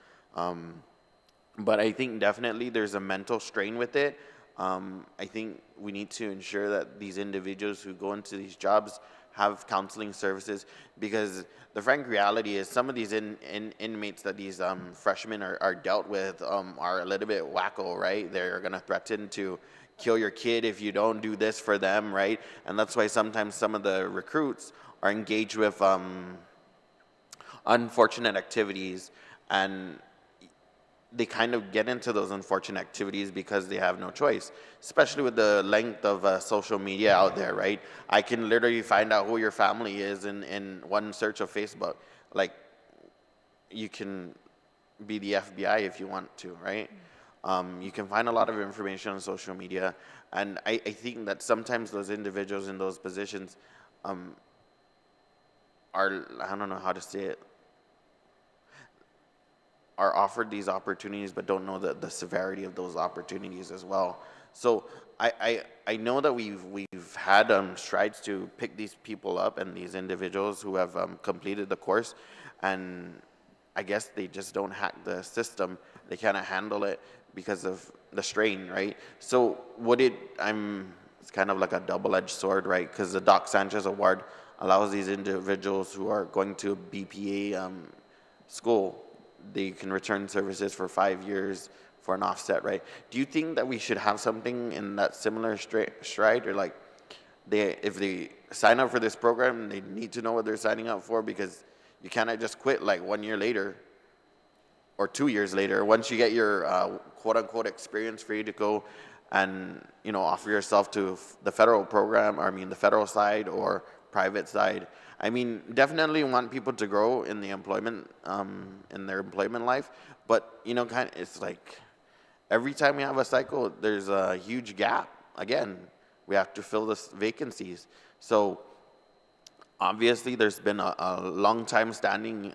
But I think definitely there's a mental strain with it. I think we need to ensure that these individuals who go into these jobs have counseling services, because the frank reality is some of these inmates that these freshmen are dealt with are a little bit wacko, right? They're going to threaten to kill your kid if you don't do this for them, right? And that's why sometimes some of the recruits are engaged with unfortunate activities, and they kind of get into those unfortunate activities because they have no choice, especially with the length of social media out there, right? I can literally find out who your family is in one search of Facebook. Like, you can be the FBI if you want to, right? You can find a lot of information on social media, and I think that sometimes those individuals in those positions are, I don't know how to say it, are offered these opportunities but don't know the severity of those opportunities as well. So I know that we've had strides to pick these people up and these individuals who have completed the course, and I guess they just don't hack the system. They can't handle it because of the strain, right? So it's kind of like a double-edged sword, right? Because the Doc Sanchez Award allows these individuals who are going to BPA school, they can return services for 5 years for an offset, right? Do you think that we should have something in that similar stride, or like if they sign up for this program, they need to know what they're signing up for, because you cannot just quit like 1 year later or 2 years later once you get your quote unquote experience for you to go and offer yourself to the federal program, or I mean the federal side or private side. I mean, definitely want people to grow in the employment in their employment life, but it's like every time we have a cycle, there's a huge gap. Again, we have to fill the vacancies. So obviously, there's been a long time standing,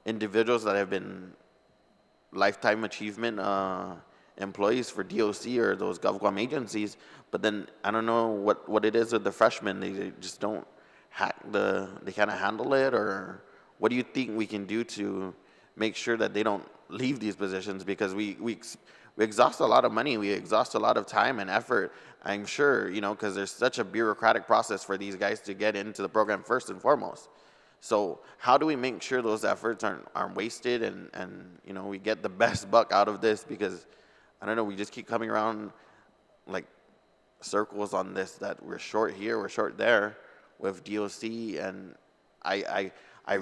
individuals that have been lifetime achievement employees for DOC or those GovGuam agencies, but then I don't know what it is with the freshmen. They just don't they can't handle it, or what do you think we can do to make sure that they don't leave these positions? Because we exhaust a lot of money, we exhaust a lot of time and effort, I'm sure, because there's such a bureaucratic process for these guys to get into the program first and foremost. So how do we make sure those efforts aren't wasted, and we get the best buck out of this? Because I don't know, we just keep coming around like circles on this, that we're short here, we're short there with DOC, and I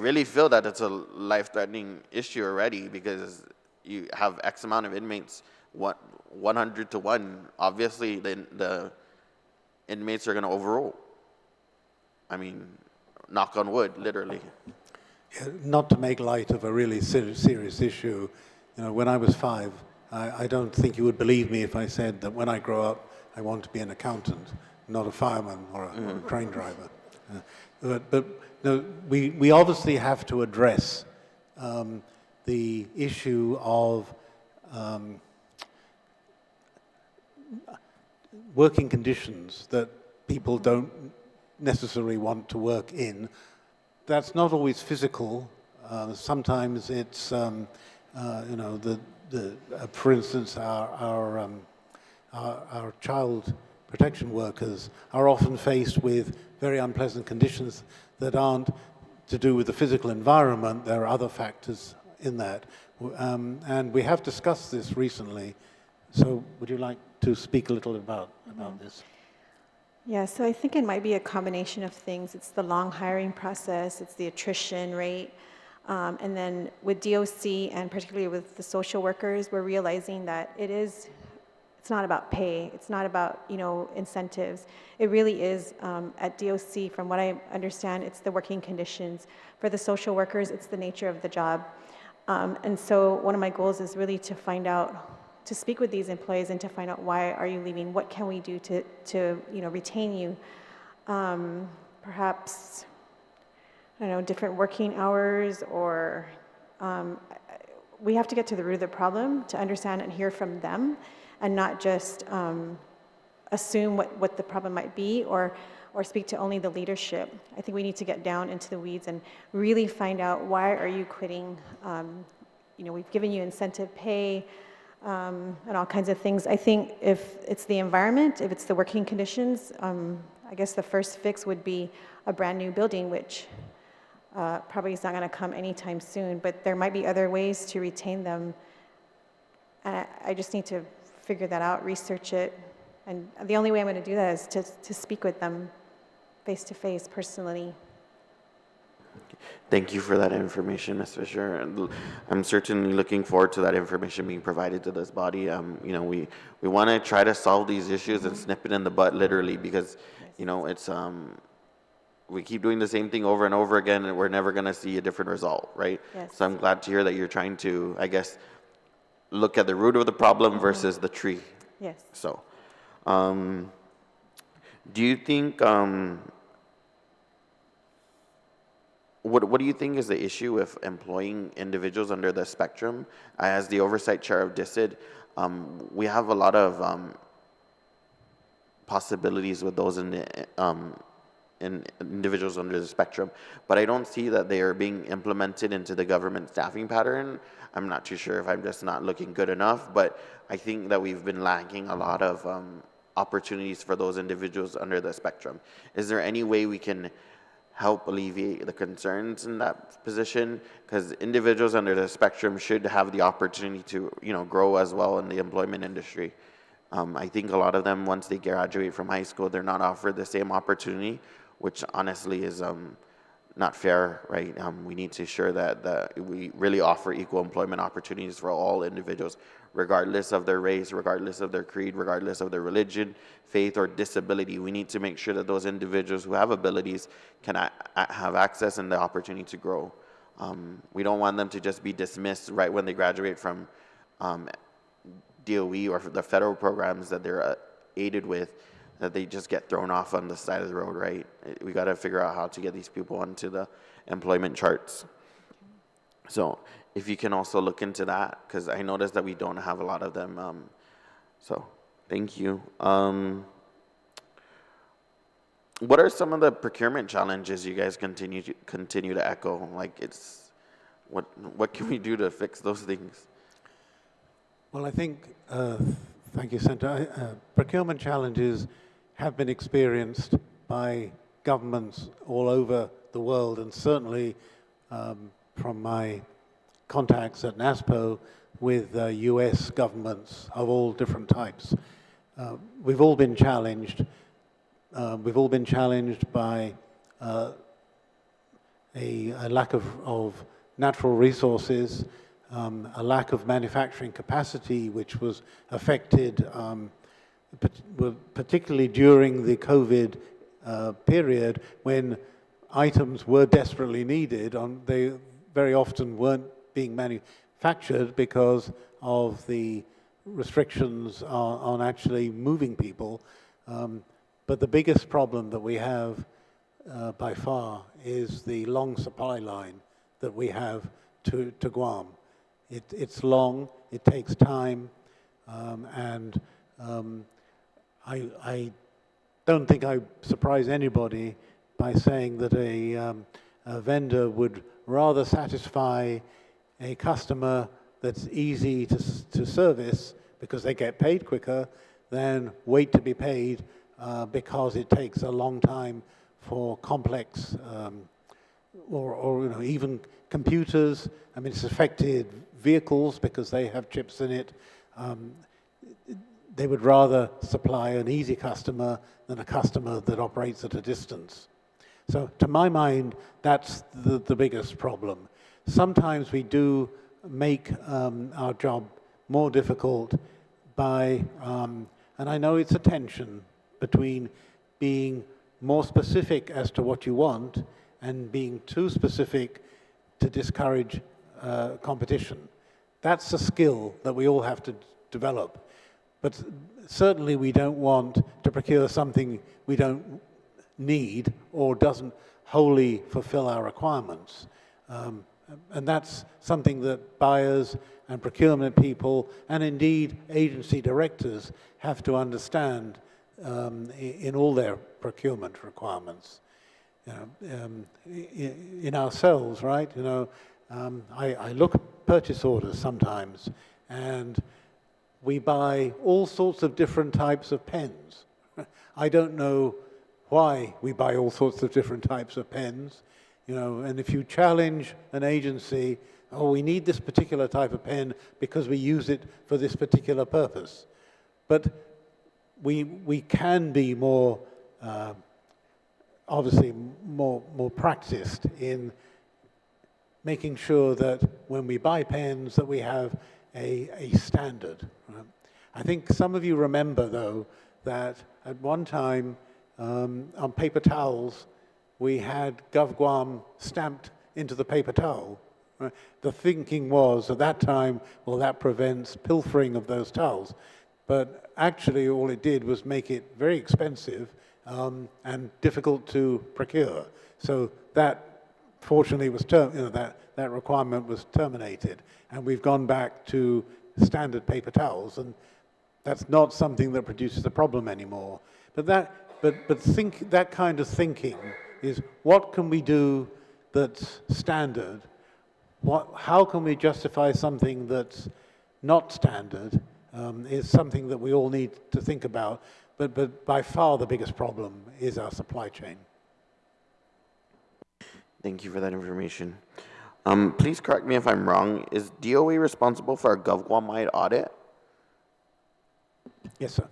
really feel that it's a life-threatening issue already, because you have X amount of inmates, 100 to 1. Obviously, the inmates are going to overrule. I mean, knock on wood, literally. Yeah, not to make light of a really serious issue, when I was 5, I don't think you would believe me if I said that when I grow up, I want to be an accountant, not a fireman or a train driver. But no, we obviously have to address the issue of working conditions that people don't necessarily want to work in. That's not always physical. Sometimes it's, for instance, our child protection workers are often faced with very unpleasant conditions that aren't to do with the physical environment. There are other factors in that. And we have discussed this recently. So would you like to speak a little about this? Yeah, so I think it might be a combination of things. It's the long hiring process, it's the attrition rate, and then with DOC and particularly with the social workers, we're realizing that it's not about pay, it's not about incentives. It really is at DOC, from what I understand, it's the working conditions. For the social workers, it's the nature of the job. And so one of my goals is really to speak with these employees and to find out, why are you leaving? What can we do to retain you? Perhaps, I don't know, different working hours, or we have to get to the root of the problem to understand and hear from them, and not just assume what the problem might be, or speak to only the leadership. I think we need to get down into the weeds and really find out, why are you quitting? We've given you incentive pay, and all kinds of things. I think if it's the environment, if it's the working conditions, I guess the first fix would be a brand new building, which probably is not going to come anytime soon, but there might be other ways to retain them. And I just need to figure that out, research it, and the only way I'm going to do that is to speak with them face to face, personally. Thank you for that information, Ms. Fisher. I'm certainly looking forward to that information being provided to this body. We want to try to solve these issues and snip it in the butt, literally, because it's we keep doing the same thing over and over again, and we're never going to see a different result, right? Yes. So I'm glad to hear that you're trying to, I guess, look at the root of the problem versus the tree. Yes. So, do you think? What do you think is the issue with employing individuals under the spectrum? As the oversight chair of DISID, we have a lot of possibilities with those in individuals under the spectrum, but I don't see that they are being implemented into the government staffing pattern. I'm not too sure if I'm just not looking good enough, but I think that we've been lacking a lot of opportunities for those individuals under the spectrum. Is there any way we can help alleviate the concerns in that position, because individuals under the spectrum should have the opportunity to, grow as well in the employment industry. I think a lot of them, once they graduate from high school, they're not offered the same opportunity, which honestly is not fair, right? We need to ensure that we really offer equal employment opportunities for all individuals, regardless of their race, regardless of their creed, regardless of their religion, faith, or disability. We need to make sure that those individuals who have abilities can have access and the opportunity to grow. We don't want them to just be dismissed right when they graduate from DOE or the federal programs that they're aided with, that they just get thrown off on the side of the road, right? We got to figure out how to get these people onto the employment charts. So if you can also look into that, because I noticed that we don't have a lot of them. So thank you. What are some of the procurement challenges you guys continue to echo? Like, what can we do to fix those things? Well, I think, thank you, Senator. Procurement challenges have been experienced by governments all over the world, and certainly from my contacts at NASPO with US governments of all different types. We've all been challenged. We've all been challenged by a lack of natural resources, a lack of manufacturing capacity, which was affected particularly during the COVID period, when items were desperately needed. They very often weren't being manufactured because of the restrictions on actually moving people. But the biggest problem that we have by far is the long supply line that we have to Guam. It's long, it takes time, and I don't think I surprise anybody by saying that a vendor would rather satisfy a customer that's easy to service because they get paid quicker than wait to be paid because it takes a long time for complex or even computers. I mean, it's affected vehicles because they have chips in it. They would rather supply an easy customer than a customer that operates at a distance. So to my mind, that's the biggest problem. Sometimes we do make our job more difficult by, and I know it's a tension between being more specific as to what you want and being too specific to discourage competition. That's a skill that we all have to develop. But certainly we don't want to procure something we don't need or doesn't wholly fulfill our requirements. And that's something that buyers and procurement people and indeed agency directors have to understand in all their procurement requirements. In ourselves, right? I look at purchase orders sometimes, and we buy all sorts of different types of pens. I don't know why we buy all sorts of different types of pens, and if you challenge an agency, oh, we need this particular type of pen because we use it for this particular purpose. But we can be more, obviously, more practiced in making sure that when we buy pens that we have a standard. Right? I think some of you remember, though, that at one time on paper towels, we had Gov Guam stamped into the paper towel. Right? The thinking was at that time, well, that prevents pilfering of those towels. But actually, all it did was make it very expensive and difficult to procure. So that, fortunately, was that requirement was terminated, and we've gone back to standard paper towels, and that's not something that produces a problem anymore. But that kind of thinking is, what can we do that's standard? How can we justify something that's not standard? Is something that we all need to think about. But by far the biggest problem is our supply chain. Thank you for that information. Please correct me if I'm wrong. Is DOA responsible for a GovGuam-wide audit? Yes, sir.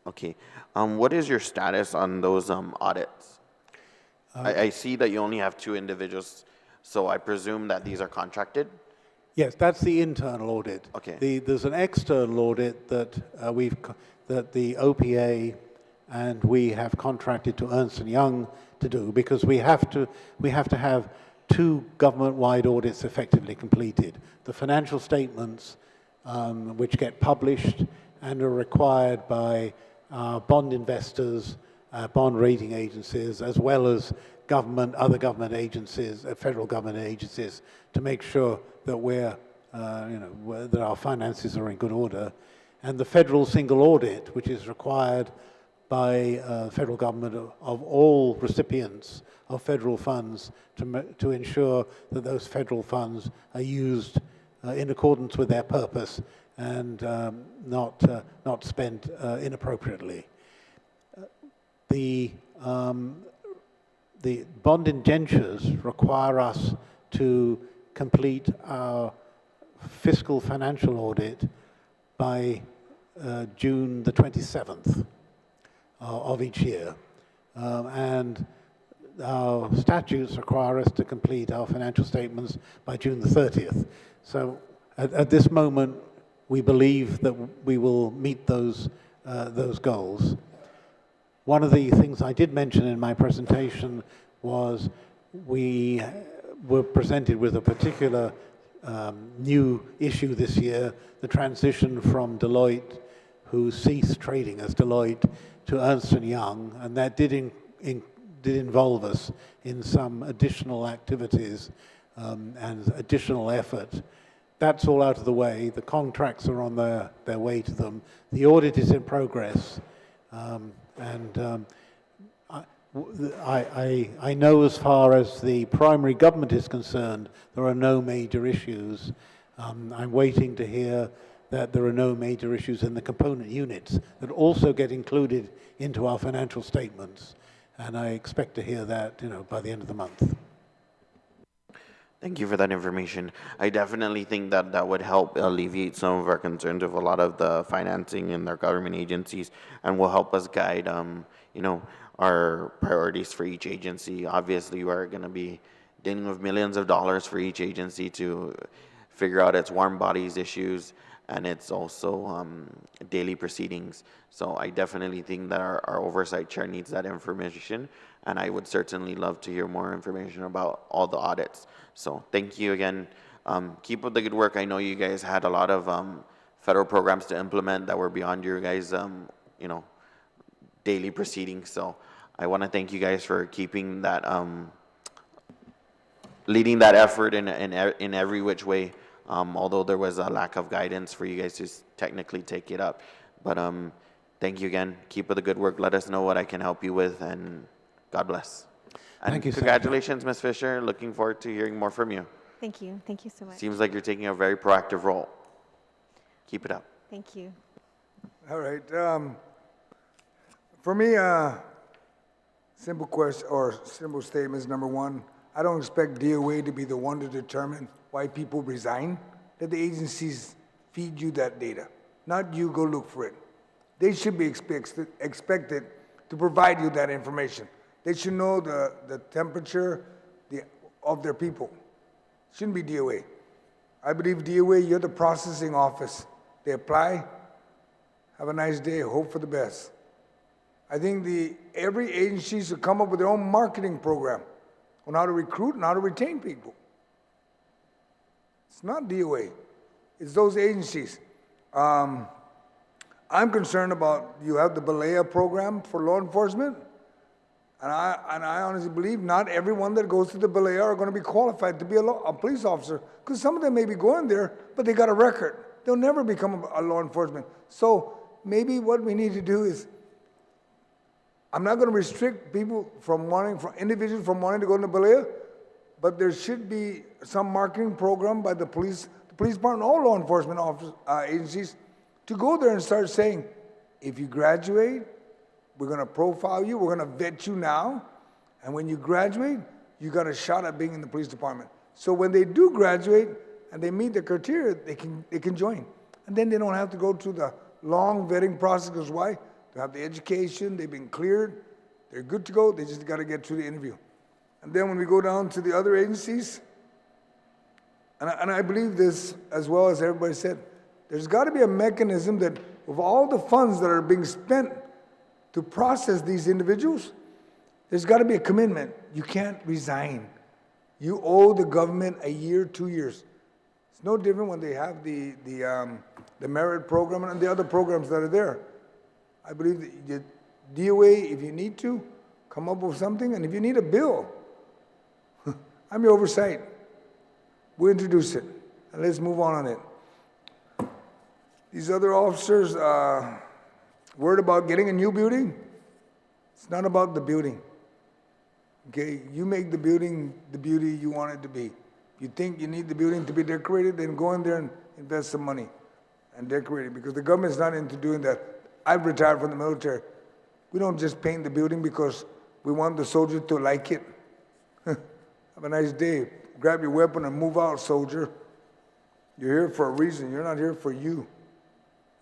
Okay. What is your status on those audits? I see that you only have 2 individuals, so I presume that these are contracted? Yes, that's the internal audit. Okay. There's an external audit that that the OPA and we have contracted to Ernst & Young to do, because we have to have 2 government-wide audits effectively completed. The financial statements, which get published and are required by bond investors, bond rating agencies, as well as other government agencies, federal government agencies, to make sure that that our finances are in good order. And the federal single audit, which is required by federal government of all recipients of federal funds to ensure that those federal funds are used in accordance with their purpose and not spent inappropriately. The bond indentures require us to complete our fiscal financial audit by June the 27th of each year. And our statutes require us to complete our financial statements by June the 30th. So at this moment, we believe that we will meet those goals. One of the things I did mention in my presentation was we were presented with a particular new issue this year, the transition from Deloitte, who ceased trading as Deloitte, to Ernst & Young, and that did involve us in some additional activities and additional effort. That's all out of the way. The contracts are on their way to them. The audit is in progress. I know as far as the primary government is concerned, there are no major issues. I'm waiting to hear that there are no major issues in the component units that also get included into our financial statements. And I expect to hear that, by the end of the month. Thank you for that information. I definitely think that that would help alleviate some of our concerns of a lot of the financing in our government agencies, and will help us guide, our priorities for each agency. Obviously, we're going to be dealing with millions of dollars for each agency to figure out its warm bodies issues, and it's also daily proceedings. So I definitely think that our oversight chair needs that information, and I would certainly love to hear more information about all the audits. So thank you again. Keep up the good work. I know you guys had a lot of federal programs to implement that were beyond your guys' daily proceedings. So I want to thank you guys for keeping that, leading that effort in every which way. Although there was a lack of guidance for you guys to technically take it up. But thank you again. Keep up the good work. Let us know what I can help you with, and God bless. And Thank you, congratulations, Ms. Fisher. Looking forward to hearing more from you. Thank you. Thank you so much. Seems like you're taking a very proactive role. Keep it up. Thank you. All right. For me, simple question or simple statements. Number one, I don't expect DOA to be the one to determine why people resign. Let the agencies feed you that data, not you go look for it. They should be expected to provide you that information. They should know the temperature of their people. Shouldn't be DOA. I believe DOA, you're the processing office. They apply, have a nice day, hope for the best. I think every agency should come up with their own marketing program on how to recruit and how to retain people. It's not DOA. It's those agencies. I'm concerned about, you have the BELEA program for law enforcement, and I honestly believe not everyone that goes to the BELEA are going to be qualified to be a police officer, because some of them may be going there, but they got a record. They'll never become a law enforcement. So maybe what we need to do is, I'm not going to restrict people individuals from wanting to go into BELEA, but there should be some marketing program by the police department, all law enforcement agencies, to go there and start saying, if you graduate, we're going to profile you, we're going to vet you now, and when you graduate, you got a shot at being in the police department. So when they do graduate and they meet the criteria, they can join. And then they don't have to go through the long vetting process, because why? They have the education, they've been cleared, they're good to go, they just got to get through the interview. And then when we go down to the other agencies, and I believe this as well as everybody said, there's got to be a mechanism that with all the funds that are being spent to process these individuals, there's got to be a commitment. You can't resign. You owe the government a year, 2 years. It's no different when they have the merit program and the other programs that are there. I believe that the DOA, if you need to, come up with something, and if you need a bill, I'm your oversight. We'll introduce it, and let's move on it. These other officers worried about getting a new building. It's not about the building. Okay, you make the building the beauty you want it to be. If you think you need the building to be decorated, then go in there and invest some money and decorate it, because the government's not into doing that. I've retired from the military. We don't just paint the building because we want the soldier to like it. Have a nice day. Grab your weapon and move out, soldier. You're here for a reason. You're not here for you.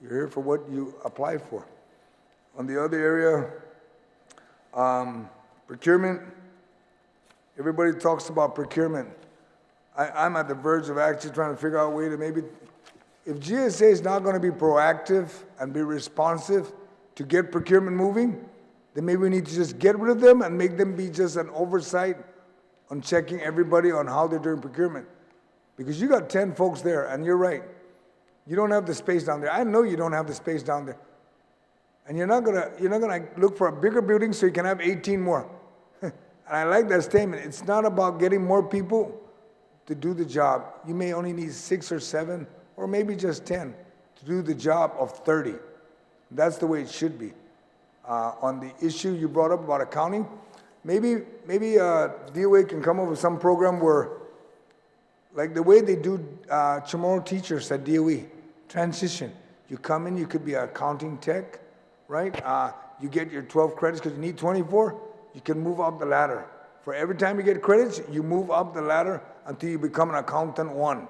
You're here for what you applied for. On the other area, procurement, everybody talks about procurement. I'm at the verge of actually trying to figure out a way to maybe, if GSA is not going to be proactive and be responsive to get procurement moving, then maybe we need to just get rid of them and make them be just an oversight on checking everybody on how they're doing procurement. Because you got 10 folks there, and you're right. You don't have the space down there. I know you don't have the space down there. And you're not gonna look for a bigger building so you can have 18 more. And I like that statement. It's not about getting more people to do the job. You may only need 6 or 7, or maybe just 10 to do the job of 30. That's the way it should be. On the issue you brought up about accounting, maybe DOA can come up with some program where, like the way they do tomorrow teachers at DOE, transition. You come in, you could be an accounting tech, right? You get your 12 credits because you need 24, you can move up the ladder. For every time you get credits, you move up the ladder until you become an accountant 1.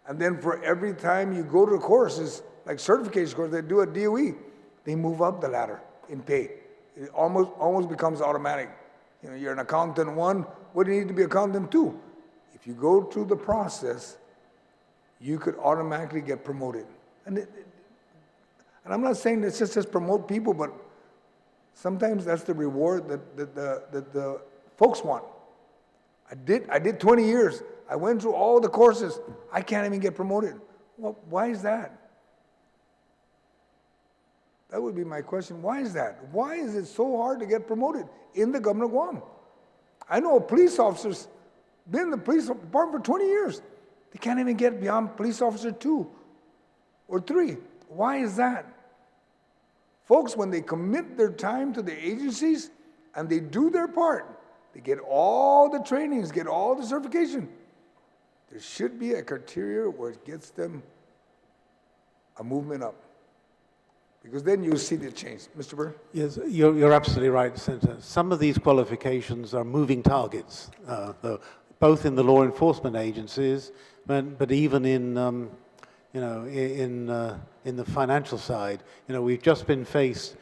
And then for every time you go to courses, like certification courses they do at DOE, they move up the ladder in pay. It almost becomes automatic. You know, you're an accountant 1, what do you need to be accountant 2? If you go through the process, you could automatically get promoted. And I'm not saying that just promote people, but sometimes that's the reward that the folks want. I did 20 years. I went through all the courses. I can't even get promoted. Well, why is that? That would be my question. Why is that? Why is it so hard to get promoted in the Governor of Guam? I know police officers been in the police department for 20 years. They can't even get beyond police officer 2 or 3. Why is that? Folks, when they commit their time to the agencies and they do their part, they get all the trainings, get all the certification. There should be a criteria where it gets them a movement up. Because then you'll see the change. Mr. Byrne? Yes, you're absolutely right, Senator. Some of these qualifications are moving targets, both in the law enforcement agencies, but even in, in the financial side. You know, we've just been faced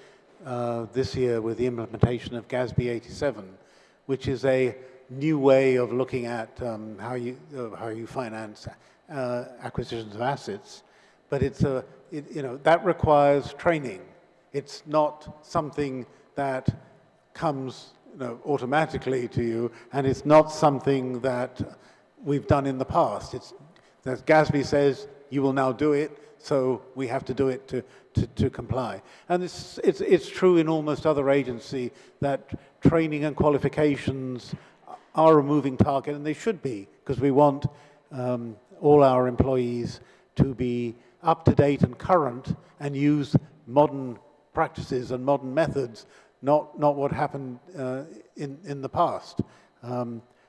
this year with the implementation of GASB 87, which is a new way of looking at how you finance acquisitions of assets. But it's that requires training. It's not something that comes automatically to you, and it's not something that we've done in the past. It's that GASB says you will now do it, so we have to do it to comply. And it's true in almost other agency that training and qualifications are a moving target, and they should be, because we want all our employees to be up to date and current and use modern practices and modern methods, not what happened in the past.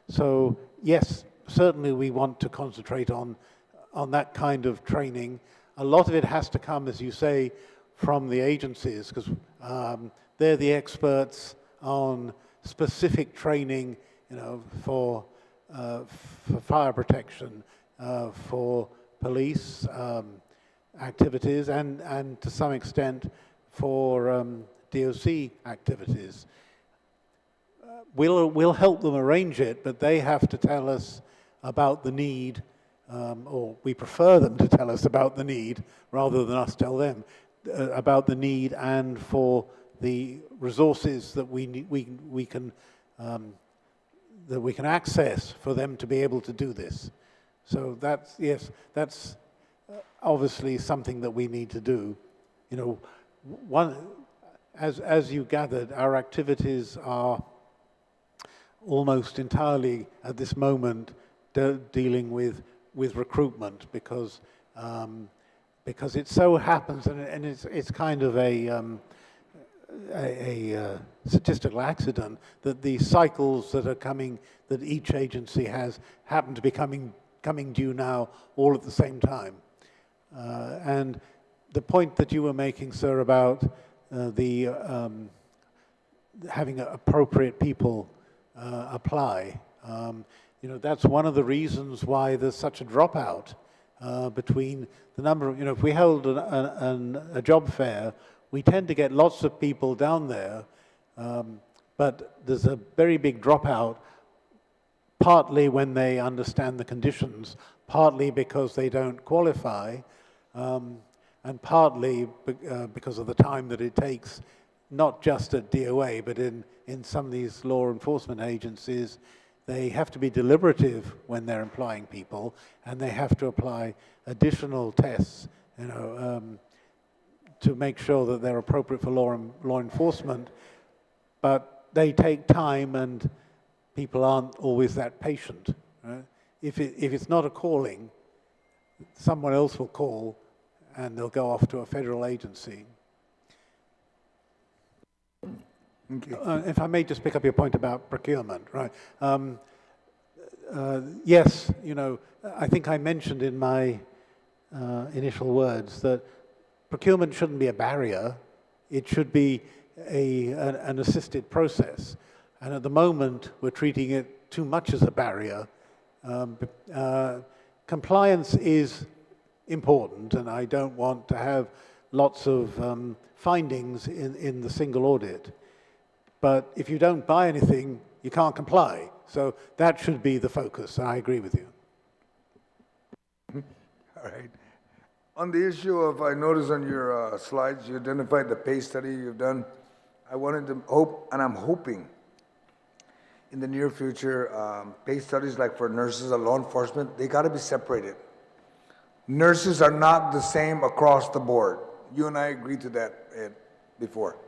So yes, certainly we want to concentrate on that kind of training. A lot of it has to come, as you say, from the agencies, because they're the experts on specific training for fire protection, for police activities, and to some extent for DOC activities. We'll help them arrange it, but they have to tell us about the need, or we prefer them to tell us about the need rather than us tell them about the need, and for the resources that we can access for them to be able to do this. So that's obviously something that we need to do. As you gathered, our activities are almost entirely at this moment dealing with recruitment, because it so happens, and it's kind of a statistical accident that the cycles that are coming, that each agency has, happen to be coming due now all at the same time. And the point that you were making, sir, about having appropriate people apply, that's one of the reasons why there's such a dropout between the number of, if we held a job fair, we tend to get lots of people down there, but there's a very big dropout, partly when they understand the conditions, partly because they don't qualify, and partly because of the time that it takes, not just at DOA, but in some of these law enforcement agencies. They have to be deliberative when they're employing people, and they have to apply additional tests, to make sure that they're appropriate for law enforcement. But they take time, and people aren't always that patient. Right? If it's not a calling, someone else will call, and they'll go off to a federal agency. Okay. If I may just pick up your point about procurement, right? Yes, I think I mentioned in my initial words that procurement shouldn't be a barrier. It should be an assisted process. And at the moment, we're treating it too much as a barrier. Compliance is important, and I don't want to have lots of findings in the single audit. But if you don't buy anything, you can't comply. So that should be the focus. I agree with you. All right. On the issue of, I noticed on your slides, you identified the pay study you've done. I wanted to hope, and I'm hoping, in the near future, pay studies like for nurses or law enforcement, they got to be separated. Nurses are not the same across the board. You and I agreed to that, Ed, before.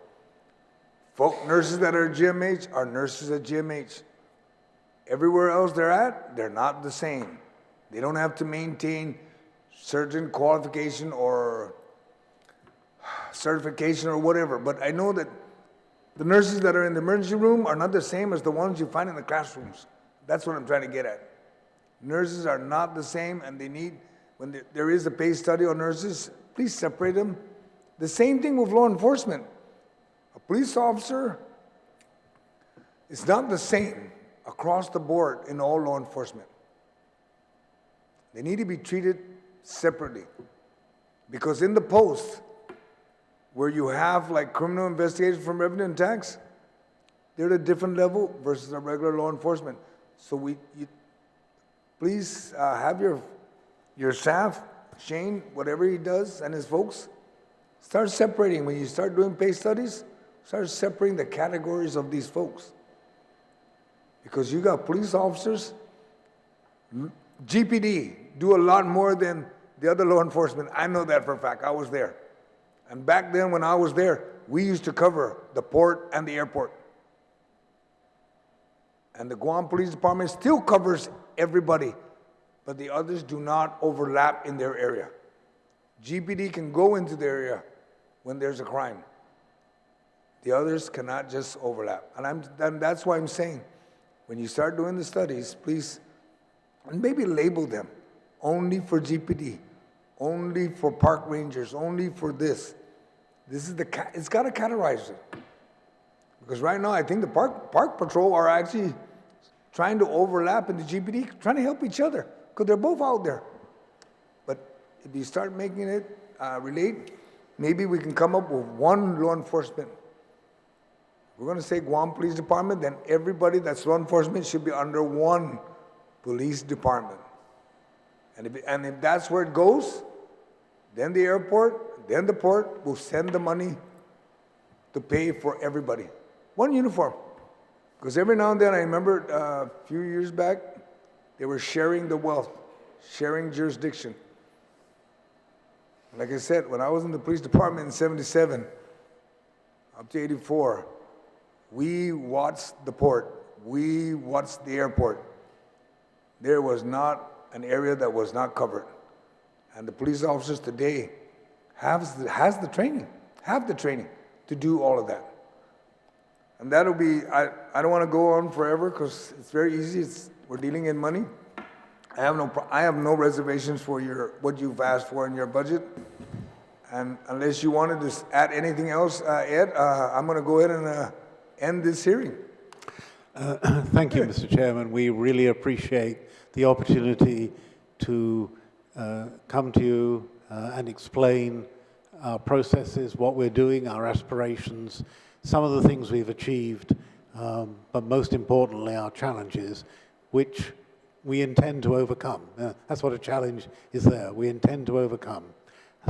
Nurses that are GMH are nurses at GMH. Everywhere else they're at, they're not the same. They don't have to maintain certain qualification or certification or whatever. But I know that the nurses that are in the emergency room are not the same as the ones you find in the classrooms. That's what I'm trying to get at. Nurses are not the same, and they need, when there is a pay study on nurses, please separate them. The same thing with law enforcement. A police officer is not the same across the board in all law enforcement. They need to be treated separately. Because in the post, where you have like criminal investigation from revenue and tax, they're at a different level versus a regular law enforcement. So please have your staff, Shane, whatever he does, and his folks, start separating. When you start doing pay studies, start separating the categories of these folks. Because you got police officers, GPD do a lot more than the other law enforcement. I know that for a fact. I was there. And back then when I was there, we used to cover the port and the airport. And the Guam Police Department still covers everybody, but the others do not overlap in their area. GPD can go into their area when there's a crime. The others cannot just overlap. And that's why I'm saying, when you start doing the studies, please, and maybe label them only for GPD, only for park rangers, only for this. This is it's got to categorize it. Because right now, I think the park patrol are actually trying to overlap in the GPD, trying to help each other, because they're both out there. But if you start making it relate, maybe we can come up with one law enforcement. We're going to say Guam Police Department, then everybody that's law enforcement should be under one police department. And if that's where it goes, then the airport, then the port will send the money to pay for everybody. One uniform. Because every now and then, I remember a few years back, they were sharing the wealth, sharing jurisdiction. Like I said, when I was in the police department in 77, up to 84, we watched the port. We watched the airport. There was not an area that was not covered. And the police officers today have the training to do all of that. And that'll be, I don't want to go on forever because it's very easy. We're dealing in money. I have no reservations for what you've asked for in your budget. And unless you wanted to add anything else, Ed, I'm going to go ahead and end this hearing. Thank you, Mr. Chairman. We really appreciate the opportunity to come to you and explain our processes, what we're doing, our aspirations, some of the things we've achieved, but most importantly, our challenges, which we intend to overcome. That's what a challenge is there. We intend to overcome.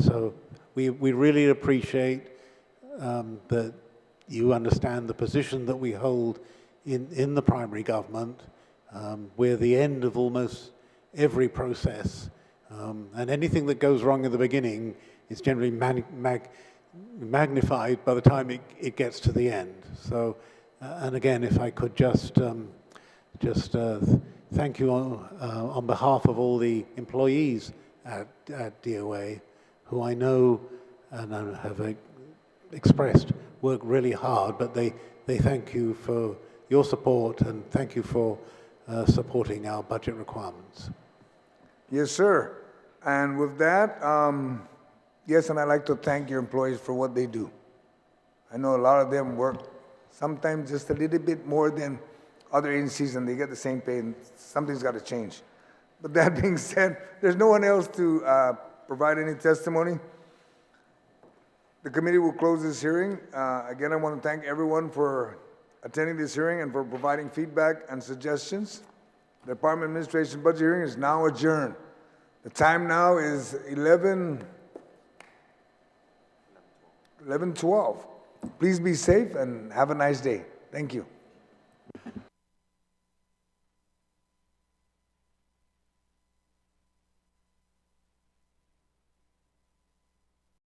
So we really appreciate that you understand the position that we hold in the primary government. We're the end of almost every process. And anything that goes wrong in the beginning is generally magnified by the time it gets to the end. So, and again, if I could just thank you on behalf of all the employees at DOA, who I know and have expressed work really hard, but they thank you for your support and thank you for supporting our budget requirements. Yes, sir. And with that, yes, and I'd like to thank your employees for what they do. I know a lot of them work sometimes just a little bit more than other agencies, and they get the same pay, and something's got to change. But that being said, there's no one else to provide any testimony. The committee will close this hearing. Again, I want to thank everyone for attending this hearing and for providing feedback and suggestions. The Department Administration budget hearing is now adjourned. The time now is 11:12. Please be safe and have a nice day. Thank you.